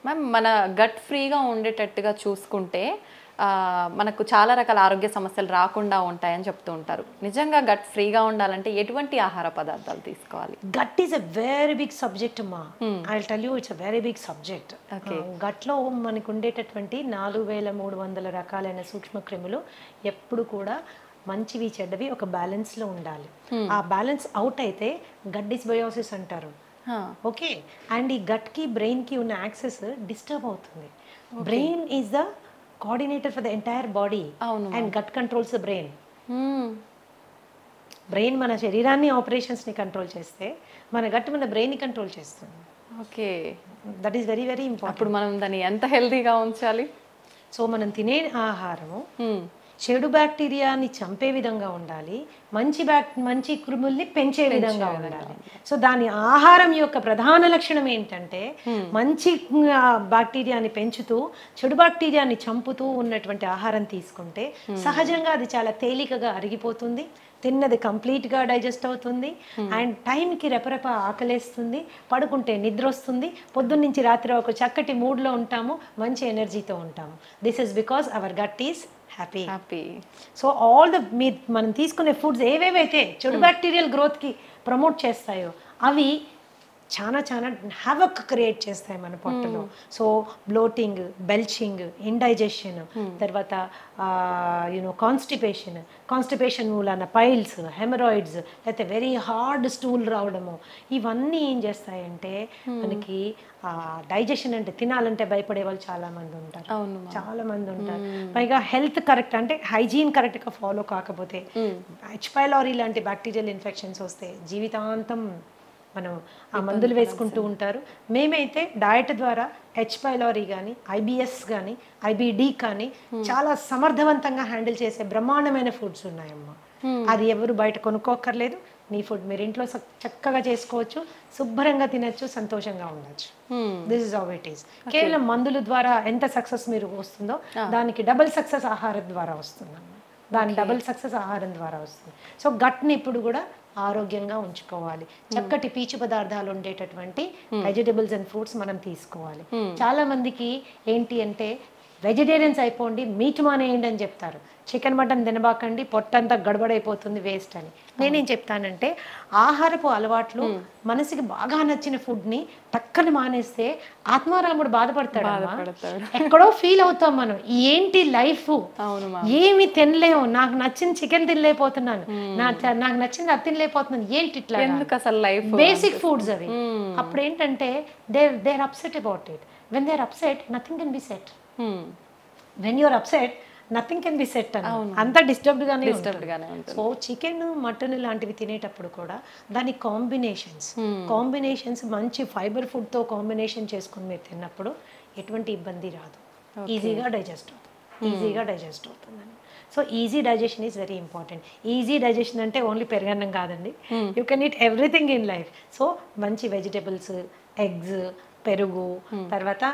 మ్యామ్, మన గట్ ఫ్రీగా ఉండేటట్టుగా చూసుకుంటే మనకు చాలా రకాల ఆరోగ్య సమస్యలు రాకుండా ఉంటాయని చెప్తూ ఉంటారు. నిజంగా గట్ ఫ్రీగా ఉండాలంటే ఎటువంటి ఆహార పదార్థాలు తీసుకోవాలి? Gut is a very big subject అమ్మా. I will tell you, it's a very big subject. గట్లో మనకు ఉండేటటువంటి 4300 రకాలైన సూక్ష్మ క్రిములు ఎప్పుడు కూడా మంచివి చెడ్డవి ఒక బ్యాలెన్స్లో ఉండాలి. ఆ బ్యాలెన్స్ అవుట్ అయితే గట్ డిస్బయోసిస్ అంటారు. ఓకే, అండ్ ఈ గట్కి బ్రెయిన్కి ఉన్న యాక్సెస్ డిస్టర్బ్ అవుతుంది. Brain is the coordinator for the entire body and gut controls the brain. Brain మన శరీరాన్ని ఆపరేషన్స్ని కంట్రోల్ చేస్తే మన గట్ మన బ్రెయిన్ని కంట్రోల్ చేస్తుంది. Okay, that is very very important. అప్పుడు మనం దాన్ని ఎంత హెల్తీగా ఉంచాలి? సో మనం తినే ఆహారము చెడు బ్యాక్టీరియాని చంపే విధంగా ఉండాలి, మంచి క్రిముల్ని పెంచే విధంగా ఉండాలి. సో దాని ఆహారం యొక్క ప్రధాన లక్షణం ఏంటంటే మంచి బ్యాక్టీరియాని పెంచుతూ చెడు బ్యాక్టీరియాని చంపుతూ ఉన్నటువంటి ఆహారం తీసుకుంటే సహజంగా అది చాలా తేలికగా అరిగిపోతుంది, తిన్నది కంప్లీట్గా డైజెస్ట్ అవుతుంది, అండ్ టైంకి రెపరెప ఆకలేస్తుంది, పడుకుంటే నిద్ర వస్తుంది, పొద్దున్నుంచి రాత్రి ఒక చక్కటి మూడ్లో ఉంటాము, మంచి ఎనర్జీతో ఉంటాము. This is because our gut is happy. So all the మనం తీసుకునే ఫుడ్స్ ఏవేవైతే చెడు బ్యాక్టీరియల్ గ్రోత్కి ప్రమోట్ చేస్తాయో అవి చాలా హ్యావక్ క్రియేట్ చేస్తాయి మన పొట్టలో. సో బ్లోటింగ్, బెల్చింగ్, ఇండైజెషన్, తర్వాత కాన్స్టిపేషన్ మూలాన పైల్స్, హెమరాయిడ్స్, లేకపోతే వెరీ హార్డ్ స్టూల్ రావడము, ఇవన్నీ ఏం చేస్తాయంటే మనకి డైజెషన్ అంటే తినాలంటే భయపడే వాళ్ళు చాలా మంది ఉంటారు. పైగా హెల్త్ కరెక్ట్ అంటే హైజీన్ కరెక్ట్గా ఫాలో కాకపోతే హెచ్ పైలోరీ లాంటి బ్యాక్టీరియల్ ఇన్ఫెక్షన్స్ వస్తే జీవితాంతం మనం ఆ మందులు వేసుకుంటూ ఉంటారు. మేమైతే డయట్ ద్వారా హెచ్ పైలోరీ కానీ, ఐబిఎస్ కానీ, ఐబిడి కానీ చాలా సమర్థవంతంగా హ్యాండిల్ చేసే బ్రహ్మాండమైన ఫుడ్స్ ఉన్నాయమ్మా. అది ఎవరు బయట కొనుక్కోక్కర్లేదు. మీ ఫుడ్ మీరు ఇంట్లో చక్కగా చేసుకోవచ్చు, శుభ్రంగా తినచ్చు, సంతోషంగా ఉండొచ్చు. This is how it is. కేవలం మందుల ద్వారా ఎంత సక్సెస్ మీరు వస్తుందో దానికి డబుల్ సక్సెస్ ఆహారం ద్వారా వస్తుందన్నమాట. డబుల్ సక్సెస్ ఆహారం ద్వారా వస్తుంది. సో గట్ని ఇప్పుడు కూడా ఆరోగ్యంగా ఉంచుకోవాలి. చక్కటి పీచు పదార్థాలు ఉండేటటువంటి వెజిటబుల్స్ అండ్ ఫ్రూట్స్ మనం తీసుకోవాలి. చాలా మందికి ఏంటి అంటే వెజిటేరియన్స్ అయిపోండి, మీట్ మానేయండి అని చెప్తారు. చికెన్ మటన్ తినబాకండి, పొట్టంతా గడబడైపోతుంది, వేస్ట్ అని. నేనేం చెప్తానంటే ఆహారపు అలవాట్లు మనసుకి బాగా నచ్చిన ఫుడ్ని టక్కన మానేస్తే ఆత్మారాముడు బాధపడతాడు. ఎక్కడో ఫీల్ అవుతాం మనం, ఏంటి లైఫ్, ఏమి తినలేము, నాకు నచ్చిన చికెన్ తినలేకపోతున్నాను, నాకు నచ్చింది అది తినలేకపోతున్నాను, ఏంటి ఇట్లా, అసలు లైఫ్ బేసిక్ ఫుడ్స్ అవి. అప్పుడు ఏంటంటే they are upset about it. When they are upset nothing can be set. When you're upset nothing can be set అని, అంతా డిస్టర్బ్డ్గానే ఉంటుంది. సో చికెన్ మటన్ లాంటివి తినేటప్పుడు కూడా దాని కాంబినేషన్స్ మంచి ఫైబర్ ఫుడ్తో కాంబినేషన్ చేసుకుని మీరు తిన్నప్పుడు ఎటువంటి ఇబ్బంది రాదు, ఈజీగా డైజెస్ట్ అవుతుందని. So easy digestion is very important. Easy digestion అంటే ఓన్లీ పెరుగన్నం కాదండి, you can eat everything in life. So మంచి వెజిటబుల్స్, ఎగ్స్, పెరుగు, తర్వాత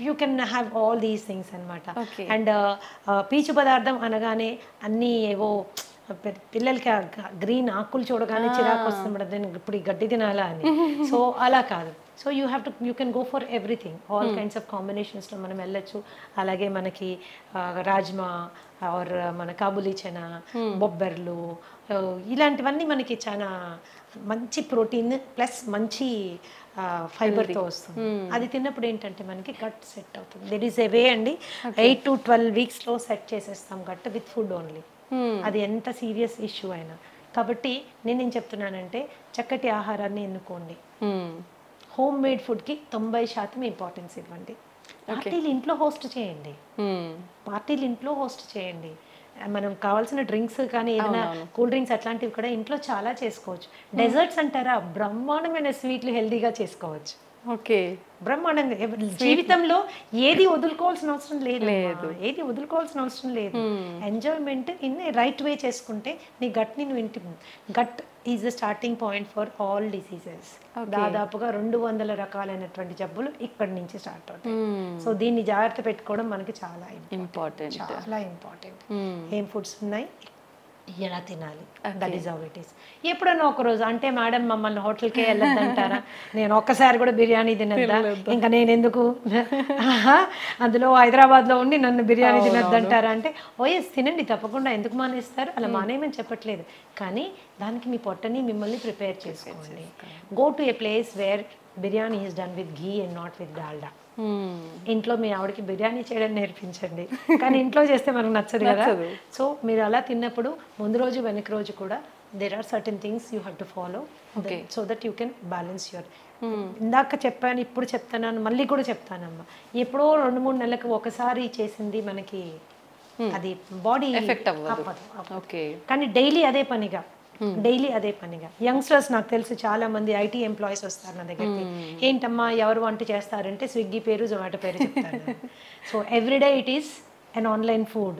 you can have all these things అనమాట. అండ్ పీచు పదార్థం అనగానే అన్నీ ఏవో పిల్లలకి గ్రీన్ ఆకులు చూడగానే చిరాకు వస్తుంది, నేను ఇప్పుడు ఈ గడ్డి తినాలా అని. సో అలా కాదు. So you can go for everything, all kinds of కాంబినేషన్స్లో మనం వెళ్ళొచ్చు. అలాగే మనకి రాజ్మా ఆర్ మన కాబూలీ చనా, బొబ్బర్లు, ఇలాంటివన్నీ మనకి చాలా మంచి ప్రోటీన్ ప్లస్ మంచి ఫైబర్తో వస్తుంది. అది తిన్నప్పుడు ఏంటంటే మనకి గట్ సెట్ అవుతుంది. దెర్ ఈస్ ఎ వే అండి, 8 to 12 weeksలో సెట్ చేసేస్తాం గట్ విత్ ఫుడ్ ఓన్లీ. అది ఎంత సీరియస్ ఇష్యూ అయినా. కాబట్టి నేనేం చెప్తున్నానంటే చక్కటి ఆహారాన్ని ఎన్నుకోండి, హోమ్ మేడ్ ఫుడ్కి 90% ఇంపార్టెన్స్ ఇవ్వండి. పార్టీలు ఇంట్లో హోస్ట్ చేయండి. మనం కావాల్సిన డ్రింక్స్ కానీ ఏదైనా కూల్ డ్రింక్స్ అట్లాంటివి కూడా ఇంట్లో చాలా చేసుకోవచ్చు. డెజర్ట్స్ అంటారా, బ్రహ్మాండమైన స్వీట్లు హెల్దీగా చేసుకోవచ్చు. ఓకే, బ్రహ్మాండంగా. జీవితంలో ఏది వదులుకోవాల్సిన అవసరం లేదు, ఎంజాయ్మెంట్ ఇన్ రైట్ వే చేసుకుంటే నీ గట్ని gut is the starting point for all diseases. దాదాపుగా 200 రకాలైనటువంటి జబ్బులు ఇక్కడి నుంచి స్టార్ట్ అవుతాయి. సో దీన్ని జాగ్రత్త పెట్టుకోవడం మనకి చాలా ఇంపార్టెంట్. ఏం ఫుడ్స్ ఉన్నాయి, ఎలా తినాలి, that is how it is. ఎప్పుడన్నా ఒకరోజు అంటే మేడం మమ్మల్ని హోటల్కే వెళ్ళొద్దంటారా, నేను ఒక్కసారి కూడా బిర్యానీ తినద్దా, ఇంకా నేను ఎందుకు అందులో హైదరాబాద్లో ఉండి నన్ను బిర్యానీ తినద్దంటారా అంటే, ఓఎస్ తినండి తప్పకుండా, ఎందుకు మానేస్తారు, అలా మానేయమని చెప్పట్లేదు. కానీ దానికి మీ పొట్టని మిమ్మల్ని ప్రిపేర్ చేసుకోండి. Go to A place where biryani is done with ghee and not with Dalda. ఇంట్లో మీ ఆవిడకి బిర్యానీ చేయడం నేర్పించండి, కానీ ఇంట్లో చేస్తే మనకు నచ్చదు కదా. సో మీరు అలా తిన్నప్పుడు ముందు రోజు వెనక రోజు కూడా there are certain things you have to follow so that you can balance your. ఇందాక చెప్పాను, ఇప్పుడు చెప్తాను, మళ్ళీ కూడా చెప్తానమ్మా, ఎప్పుడో 2-3 నెలలకు ఒకసారి చేసింది మనకి అది బాడీ ఎఫెక్ట్ అవ్వదు. కానీ డైలీ అదే పనిగా యంగ్స్టర్స్, నాకు తెలుసు చాలా మంది ఐటీ ఎంప్లాయీస్ వస్తారు నా దగ్గరికి, ఏంటమ్మా ఎవరు వంట చేస్తారంటే స్విగ్గీ పేరు, జొమాటో పేరు చెప్తారు. So everyday it is and online food.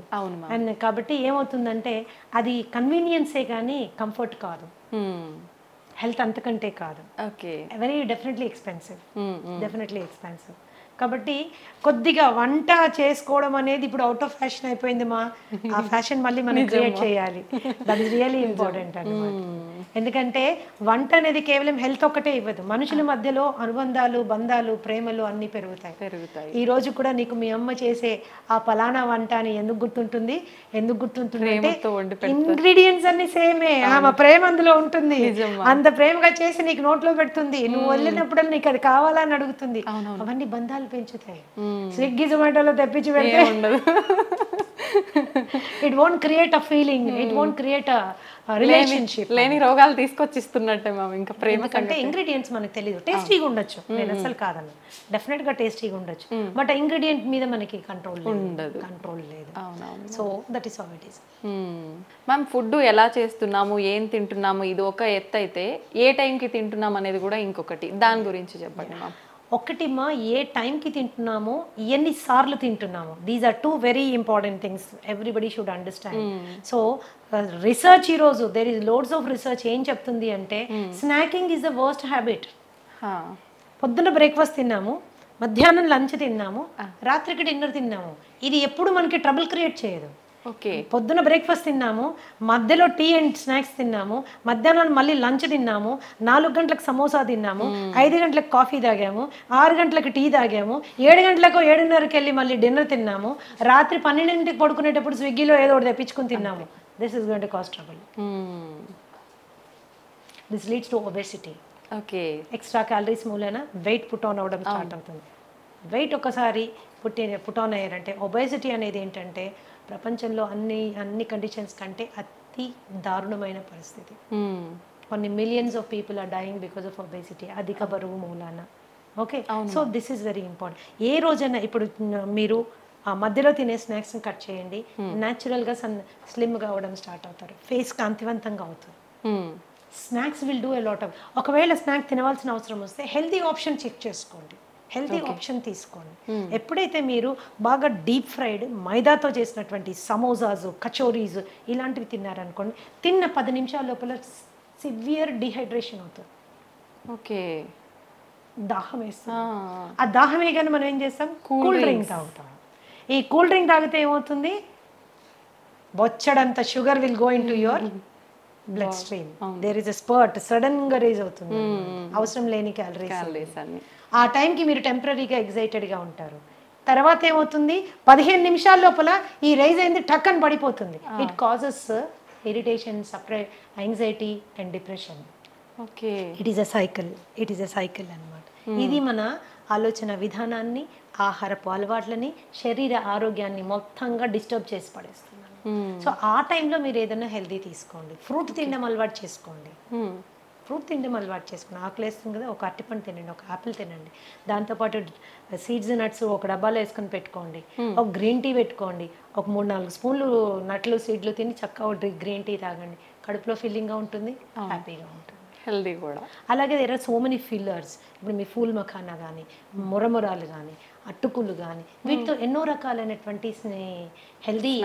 And కాబట్టి ఏమవుతుందంటే అది కన్వీనియన్సే కానీ కంఫర్ట్ కాదు, హెల్త్ అంతకంటే కాదు. Very definitely expensive. కాబట్టి కొద్దిగా వంట చేసుకోవడం అనేది ఇప్పుడు అవుట్ ఆఫ్ ఫ్యాషన్ అయిపోయింది మా, ఆ ఫ్యాషన్ మళ్ళీ మనం క్రియేట్ చేయాలి. దట్ ఈస్ రియల్లీ ఇంపార్టెంట్ అన్నమాట. ఎందుకంటే వంట అనేది కేవలం హెల్త్ ఒక్కటే ఇవ్వదు, మనుషుల మధ్యలో అనుబంధాలు, బంధాలు, ప్రేమలు అన్నీ పెరుగుతాయి. ఈ రోజు కూడా నీకు మీ అమ్మ చేసే ఆ పలానా వంట అని ఎందుకు గుర్తుంటుంది అంటే ఇంగ్రీడియంట్స్ అన్ని సేమే, ఆమె ప్రేమ అందులో ఉంటుంది, అంత ప్రేమగా చేసి నీకు నోట్లో పెడుతుంది, నువ్వు వెళ్ళినప్పుడు నీకు అది కావాలని అడుగుతుంది. అవన్నీ బంధాలు పెంచుతాయి. స్విగ్గీ జొమాటోలో తెప్పించి పెడితే it won't create a feeling, it won't create a relationship. లేని రోగాలు తీసుకొచ్చిస్తున్నట్టే మేము. ఇంకా ప్రేమ కంటే ఇంగ్రీడియంట్స్ మనకు తెలియదు. టేస్టీగా ఉండొచ్చు, నేను అసలు కాదన్న, డెఫినెట్ గా టేస్టీగా ఉండొచ్చు, బట్ ఇంగ్రీడియంట్ మీద మనకి కంట్రోల్ లేదు. So that is how it is. Ma'am, food ఎలా చేస్తున్నాము, ఏం తింటున్నాము, ఇది ఒక ఎత్తు అయితే ఏ టైంకి తింటున్నాం అనేది కూడా ఇంకొకటి, దాని గురించి చెప్పండి మ్యామ్. ఒకటిమ్మా, ఏ టైంకి తింటున్నామో, ఎన్నిసార్లు తింటున్నామో, these are 2 very important things everybody should understand. So research ఈరోజు there is loads of research ఏం చెప్తుంది అంటే snacking is the worst habit. పొద్దున్న బ్రేక్ఫాస్ట్ తిన్నాము, మధ్యాహ్నం లంచ్ తిన్నాము, రాత్రికి డిన్నర్ తిన్నాము, ఇది ఎప్పుడు మనకి ట్రబుల్ క్రియేట్ చేయదు. ఓకే. పొద్దున బ్రేక్ఫాస్ట్ తిన్నాము, మధ్యలో టీ అండ్ స్నాక్స్ తిన్నాము, మధ్యాహ్నం మళ్ళీ లంచ్ తిన్నాము, 4 గంటలకు సమోసా తిన్నాము, 5 గంటలకు కాఫీ తాగాము, 6 గంటలకు టీ తాగాము, 7 గంటలకు 7:30కి వెళ్ళి మళ్ళీ డిన్నర్ తిన్నాము, రాత్రి 12ంటికి పడుకునేటప్పుడు స్విగ్గీలో ఏదో ఒకటి తెప్పించుకుని తిన్నాము. This is going to cost trouble. This leads to obesity. Okay. Extra calories మూలన వెయిట్ పుట్ ఆన్ అవ్వడం స్టార్ట్ అవుతుంది. వెయిట్ ఒకసారి పుట్ ఆన్ అయ్యారంటే ఒబెసిటీ అనేది ఏంటంటే ప్రపంచంలో అన్ని కండిషన్స్ కంటే అతి దారుణమైన పరిస్థితి. కొన్ని millions of people are dying because of obesity, అధిక బరువు మూలాన. Okay, so this is very important. ఏ రోజైనా ఇప్పుడు మీరు ఆ మధ్యలో తినే స్నాక్స్ని కట్ చేయండి, న్యాచురల్గా స్లిమ్గా అవ్వడం స్టార్ట్ అవుతారు, ఫేస్ కాంతివంతంగా అవుతుంది. Snacks will do a lot of. ఒకవేళ స్నాక్ తినవలసిన అవసరం వస్తే హెల్తీ ఆప్షన్ చెక్ చేసుకోండి, హెల్తీ ఆప్షన్ తీసుకోండి. ఎప్పుడైతే మీరు బాగా డీప్ ఫ్రైడ్ మైదాతో చేసినటువంటి సమోసాస్, కచోరీస్ ఇలాంటివి తిన్నారనుకోండి, తిన్న 10 నిమిషాల లోపల సివియర్ డిహైడ్రేషన్ అవుతుంది. ఓకే. దాహం వేస్తుంది. ఆ దాహమే కానీ మనం ఏం చేస్తాం, కూల్ డ్రింక్ తాగుతాం. ఈ కూల్ డ్రింక్ తాగితే ఏమవుతుంది, బొచ్చడంత sugar will go into your blood stream. There is a spurt, sudden గా రేజ్ అవుతుంది, అవసరం లేని క్యాలరీస్. ఆ టైంకి మీరు టెంపరీగా ఎగ్జైటెడ్గా ఉంటారు. తర్వాత ఏమవుతుంది, 15 నిమిషాల లోపల ఈ రైజ్ అయింది టక్ అని పడిపోతుంది. It causes irritation, anxiety and depression. Okay. It is a cycle అన్నమాట. ఇది మన ఆలోచన విధానాన్ని, ఆహారపు అలవాట్లని, శరీర ఆరోగ్యాన్ని మొత్తంగా డిస్టర్బ్ చేసి పడేస్తున్నాను. సో ఆ టైంలో మీరు ఏదైనా హెల్దీ తీసుకోండి, ఫ్రూట్ తినడం అలవాటు చేసుకోండి. ఆకలి వేస్తుంది కదా, ఒక అరటిపండు తినండి, ఒక ఆపిల్ తినండి, దాంతోపాటు సీడ్స్ నట్స్ ఒక డబ్బాలో వేసుకొని పెట్టుకోండి, ఒక గ్రీన్ టీ పెట్టుకోండి, ఒక 3-4 స్పూన్లు నట్లు సీడ్లు తిని చక్కగా గ్రీన్ టీ తాగండి. కడుపులో ఫీలింగ్గా ఉంటుంది, హ్యాపీగా ఉంటుంది, హెల్దీ కూడా. అలాగే there are so many fillers. ఇప్పుడు మీ ఫూల్ మఖానా కానీ, మురమురాలు కానీ, అట్టుకులు కానీ, వీటితో ఎన్నో రకాలైనటువంటి హెల్దీ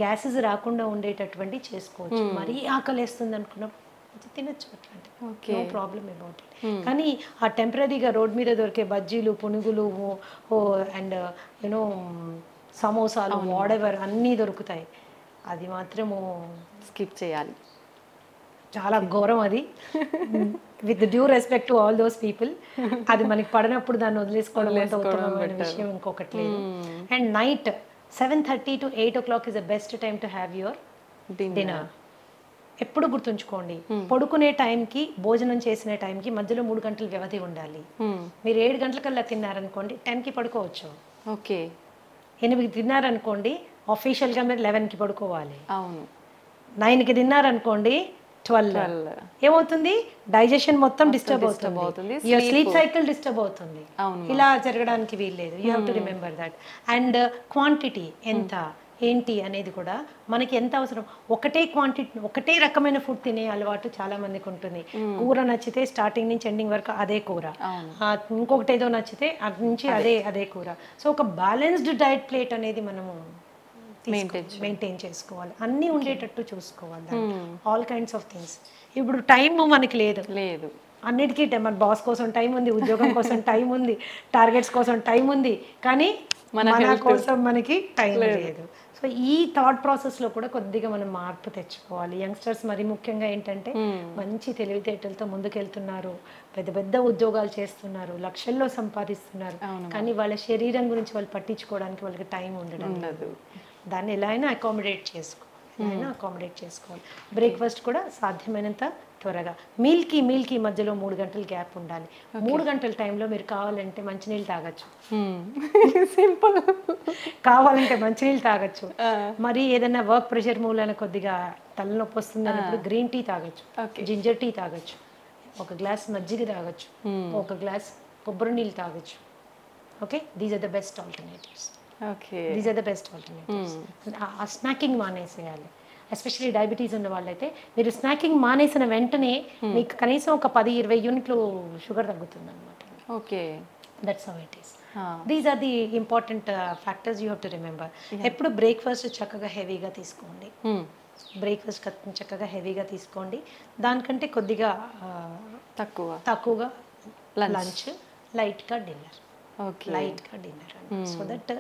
గ్యాసెస్ రాకుండా ఉండేటటువంటి చేసుకోవచ్చు. మరీ ఆకలి వేస్తుంది అనుకున్నప్పుడు తినచ్చు, అట్లాంటి నో ప్రాబ్లమ్ అబౌట్ ఇట్. కానీ ఆ టెంపరీగా రోడ్ మీద దొరికే బజ్జీలు, పునుగులు అండ్ యూనో సమోసాలు, వాడెవర్ అన్నీ దొరుకుతాయి, అది మాత్రము స్కిప్ చేయాలి. చాలా ఘోరం అది. With due respect to all those people, అది మనకి పడినప్పుడు దాన్ని వదిలేసుకోవడం ఉత్తమమైన విషయం ఇంకొకటి లేదు. And night 7:30 to 8 o'clock is the best time to have your dinner. ఎప్పుడు గుర్తుంచుకోండి, పడుకునే టైంకి, భోజనం చేసిన టైంకి మధ్యలో 3 గంటల వ్యవధి ఉండాలి. మీరు 7 గంటలకల్లా తిన్నారనుకోండి, 10కి పడుకోవచ్చు. ఓకే. 8కి తిన్నారనుకోండి, ఆఫీషియల్గా మీరు 11కి పడుకోవాలి. అవును. 9కి తిన్నారనుకోండి, 12 ఏమవుతుంది, డైజెషన్ మొత్తం డిస్టర్బ్ అవుతుంది, యువర్ స్లీప్ సైకిల్ డిస్టర్బ్ అవుతుంది. ఇలా జరగడానికి వీల్లేదు. You have to remember that. And quantity ఎంత ఏంటి అనేది కూడా మనకి ఎంత అవసరం. ఒకటే రకమైన ఫుడ్ తినే అలవాటు చాలా మందికి ఉంటుంది. కూర నచ్చితే స్టార్టింగ్ నుంచి ఎండింగ్ వరకు అదే కూర, ఇంకొకటి ఏదో నచ్చితే అటు నుంచి అదే కూర. సో ఒక బ్యాలెన్స్డ్ డైట్ ప్లేట్ అనేది మనము మెయింటైన్ చేసుకోవాలి, అన్నీ ఉండేటట్టు చూసుకోవాలి, ఆల్ కైండ్స్ ఆఫ్ థింగ్స్. ఇప్పుడు టైం మనకి లేదు, అన్నిటికీ మన బాస్ కోసం టైం ఉంది, ఉద్యోగం కోసం టైం ఉంది, టార్గెట్స్ కోసం టైం ఉంది, కానీ మన కోసం మనకి టైం లేదు. సో ఈ థాట్ ప్రాసెస్లో కూడా కొద్దిగా మనం మార్పు తెచ్చుకోవాలి. యంగ్స్టర్స్ మరి ముఖ్యంగా ఏంటంటే మంచి తెలివితేటలతో ముందుకెళ్తున్నారు, పెద్ద పెద్ద ఉద్యోగాలు చేస్తున్నారు, లక్షల్లో సంపాదిస్తున్నారు, కానీ వాళ్ళ శరీరం గురించి వాళ్ళు పట్టించుకోవడానికి వాళ్ళకి టైం ఉండడం లేదు. దాన్ని ఎలా అయినా అకామిడేట్ చేసుకోవాలి. బ్రేక్ఫాస్ట్ కూడా సాధ్యమైనంత త్వరగా, మీల్కి మధ్యలో 3 గంటల గ్యాప్ ఉండాలి. 3 గంటల టైంలో మీరు కావాలంటే మంచినీళ్ళు తాగొచ్చు, సింపుల్. కావాలంటే మంచినీళ్ళు తాగొచ్చు. మరి ఏదైనా వర్క్ ప్రెషర్ మూలన కొద్దిగా తలనొప్పి వస్తుంది అన్నప్పుడు గ్రీన్ టీ తాగొచ్చు, జింజర్ టీ తాగొచ్చు, ఒక గ్లాస్ మజ్జిగ తాగొచ్చు, ఒక గ్లాస్ కొబ్బరి నీళ్ళు తాగొచ్చు. Okay, these are the best alternatives. ఆ స్నాకింగ్ మానేసేయాలి. ఎస్పెషల్లీ డయాబెటీస్ ఉన్న వాళ్ళైతే మీరు స్నాకింగ్ మానేసిన వెంటనే మీకు కనీసం ఒక 10-20 యూనిట్లు షుగర్ తగ్గుతుంది అనమాట. Okay, that's how it is. These are the important factors you have to remember. ఎప్పుడు బ్రేక్ఫాస్ట్ చక్కగా హెవీగా తీసుకోండి, దానికంటే కొద్దిగా తక్కువగా లంచ్, లైట్గా డిన్నర్. ఓకే లైట్గా dinner so that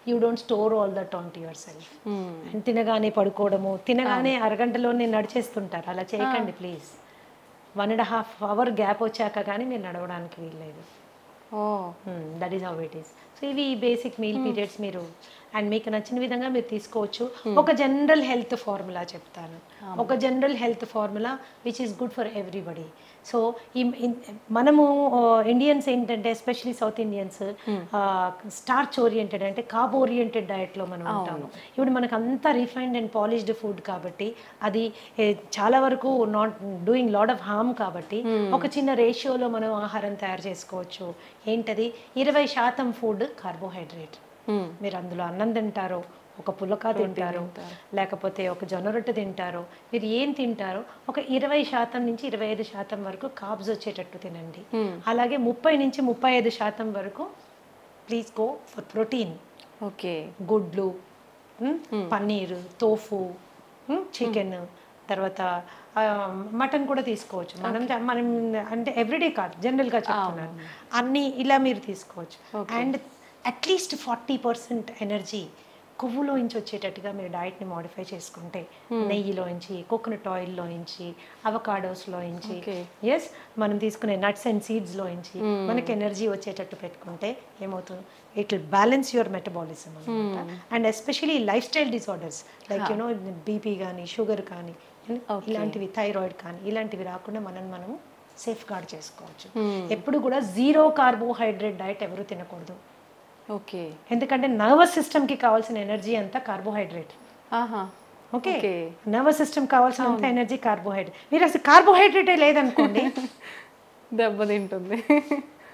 you don't store all that on to yourself. And తినగానే పడుకోవడము, తినగానే అరగంటలోనే నడిచేస్తుంటారు, అలా చేయకండి ప్లీజ్. 1.5 hour గ్యాప్ వచ్చాక కానీ మీరు నడవడానికి వీల్లేదు. Oh that is how it is. So ఇవి బేసిక్ మీల్ పీరియడ్స్ మీరు అండ్ మీకు నచ్చిన విధంగా మీరు తీసుకోవచ్చు. ఒక జనరల్ హెల్త్ ఫార్ములా చెప్తాను, ఒక general health formula which is good for everybody. So ఈ మనము ఇండియన్స్ ఏంటంటే especially south Indians starch oriented అంటే కార్బ్ ఓరియంటెడ్ డయట్లో మనం ఉంటాము. ఇప్పుడు మనకు అంతా రిఫైన్డ్ అండ్ పాలిష్డ్ ఫుడ్ కాబట్టి అది చాలా వరకు not doing lot of harm కాబట్టి ఒక చిన్న రేషియోలో మనం ఆహారం తయారు చేసుకోవచ్చు. ఏంటది? 20% ఫుడ్ కార్బోహైడ్రేట్. మీరు అందులో అన్నం తింటారో, ఒక పులక తింటారు, లేకపోతే ఒక జొన్న రొట్టె తింటారో, మీరు ఏం తింటారో ఒక 20% నుంచి 25% వరకు కార్బ్స్ వచ్చేటట్టు తినండి. అలాగే 30 నుంచి 35% వరకు please go for protein. Okay, గుడ్లు, పన్నీర్, తోఫు, చికెన్, తర్వాత మటన్ కూడా తీసుకోవచ్చు. మనం అంటే ఎవ్రీడే కాదు, జనరల్గా చెప్తున్నాను, అన్నీ ఇలా మీరు తీసుకోవచ్చు. అండ్ అట్లీస్ట్ 40% ఎనర్జీ కొవ్వులోంచి వచ్చేటట్టుగా మీరు డైట్ని మోడిఫై చేసుకుంటే, నెయ్యిలోంచి, కోకోనట్ ఆయిల్లోంచి, అవకాడోస్లోంచి, ఎస్ మనం తీసుకునే నట్స్ అండ్ సీడ్స్లోంచి మనకి ఎనర్జీ వచ్చేటట్టు పెట్టుకుంటే ఏమవుతుంది? It will balance your metabolism అనమాట. And especially life style disorders like you know BP కానీ, షుగర్ కానీ, ఇలాంటివి, థైరాయిడ్ కానీ, ఇలాంటివి రాకుండా మనము సేఫ్ గార్డ్ చేసుకోవచ్చు. ఎప్పుడు కూడా 0 కార్బోహైడ్రేట్ డైట్ ఎవరు తినకూడదు. ఓకే, ఎందుకంటే నర్వస్ సిస్టమ్కి కావాల్సిన ఎనర్జీ అంతా కార్బోహైడ్రేట్. ఓకే, నర్వస్ సిస్టమ్ కావాల్సినంత ఎనర్జీ కార్బోహైడ్రేట్. మీరు అసలు కార్బోహైడ్రేటే లేదనుకోండి, దెబ్బతింటుంది.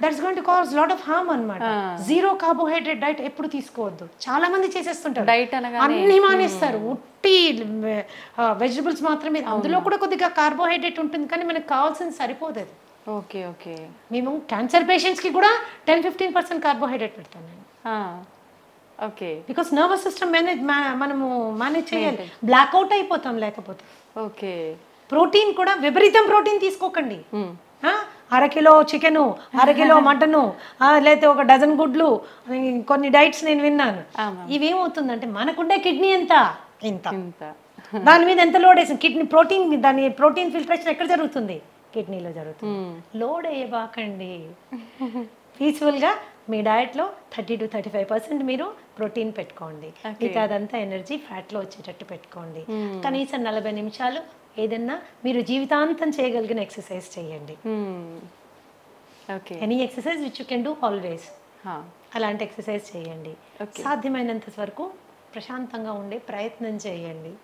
That's going to cause lot of harm అన్నమాట. 0 కార్బోహైడ్రేట్ డైట్ ఎప్పుడు తీసుకోవద్దు. చాలా మంది చేసేస్తుంటారు, డైట్ అన్ని మానేస్తారు, ఉట్టి వెజిటబుల్స్ మాత్రమే. అందులో కూడా కొద్దిగా కార్బోహైడ్రేట్ ఉంటుంది, కానీ మనకు కావాల్సింది సరిపోదు అది. ఓకే ఓకే, మేము క్యాన్సర్ పేషెంట్స్కి కూడా 10-15% కార్బోహైడ్రేట్ పెడతాం నేను. ఓకే, బికాస్ నర్వస్ సిస్టమ్ మనము మేనేజ్ చేయాలి, బ్లాక్అవుట్ అయిపోతాం లేకపోతే. ఓకే, ప్రోటీన్ కూడా విపరీతం ప్రోటీన్ తీసుకోకండి. 1/2 కిలో చికెను, 1/2 కిలో మటను, లేకపోతే ఒక డజన్ గుడ్లు, కొన్ని డైట్స్ నేను విన్నాను. ఇవేమవుతుందంటే మనకుండే కిడ్నీ ఎంత ఇంత, దాని మీద ఎంత లోడ్ వేసింది కిడ్నీ ప్రోటీన్, దాని ప్రోటీన్ ఫిల్ట్రేషన్ ఎక్కడ జరుగుతుంది? కిడ్నీలో జరుగుతుంది. లోడ్ వేయబాకండి. పీస్ఫుల్గా మీ డయట్లో 30-35% మీరు ప్రోటీన్ పెట్టుకోండి. మిగతా అదంతా ఎనర్జీ ఫ్యాట్లో వచ్చేటట్టు పెట్టుకోండి. కనీసం 40 నిమిషాలు ఏదన్నా మీరు జీవితాంతం చేయగలిగిన ఎక్సర్సైజ్ చేయండి. Any exercise which you can do always, అలాంటి ఎక్సర్సైజ్ చేయండి. సాధ్యమైనంత వరకు ప్రశాంతంగా ఉండే ప్రయత్నం చేయండి.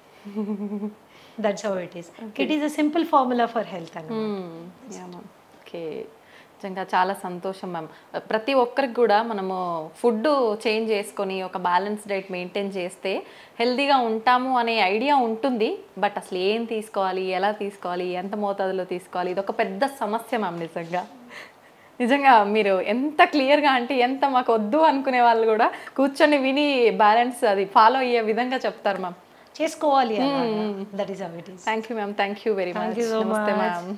That's how it is. It is a simple formula for health అన్నమాట. ఓకే, నిజంగా చాలా సంతోషం మ్యామ్. ప్రతి ఒక్కరికి కూడా మనము ఫుడ్ చేంజ్ చేసుకొని ఒక బ్యాలెన్స్ డైట్ మెయింటైన్ చేస్తే హెల్తీగా ఉంటాము అనే ఐడియా ఉంటుంది. బట్ అసలు ఏం తీసుకోవాలి, ఎలా తీసుకోవాలి, ఎంత మోతాదులో తీసుకోవాలి, ఇది ఒక పెద్ద సమస్య మ్యామ్. నిజంగా మీరు ఎంత క్లియర్గా అంటే ఎంత మాకు వద్దు అనుకునే వాళ్ళు కూడా కూర్చొని విని బ్యాలెన్స్ అది ఫాలో అయ్యే విధంగా చెప్తారు మ్యామ్. చేసుకోవాలి. That is how it is. Thank you ma'am, thank you very much. నమస్తే మ్యామ్.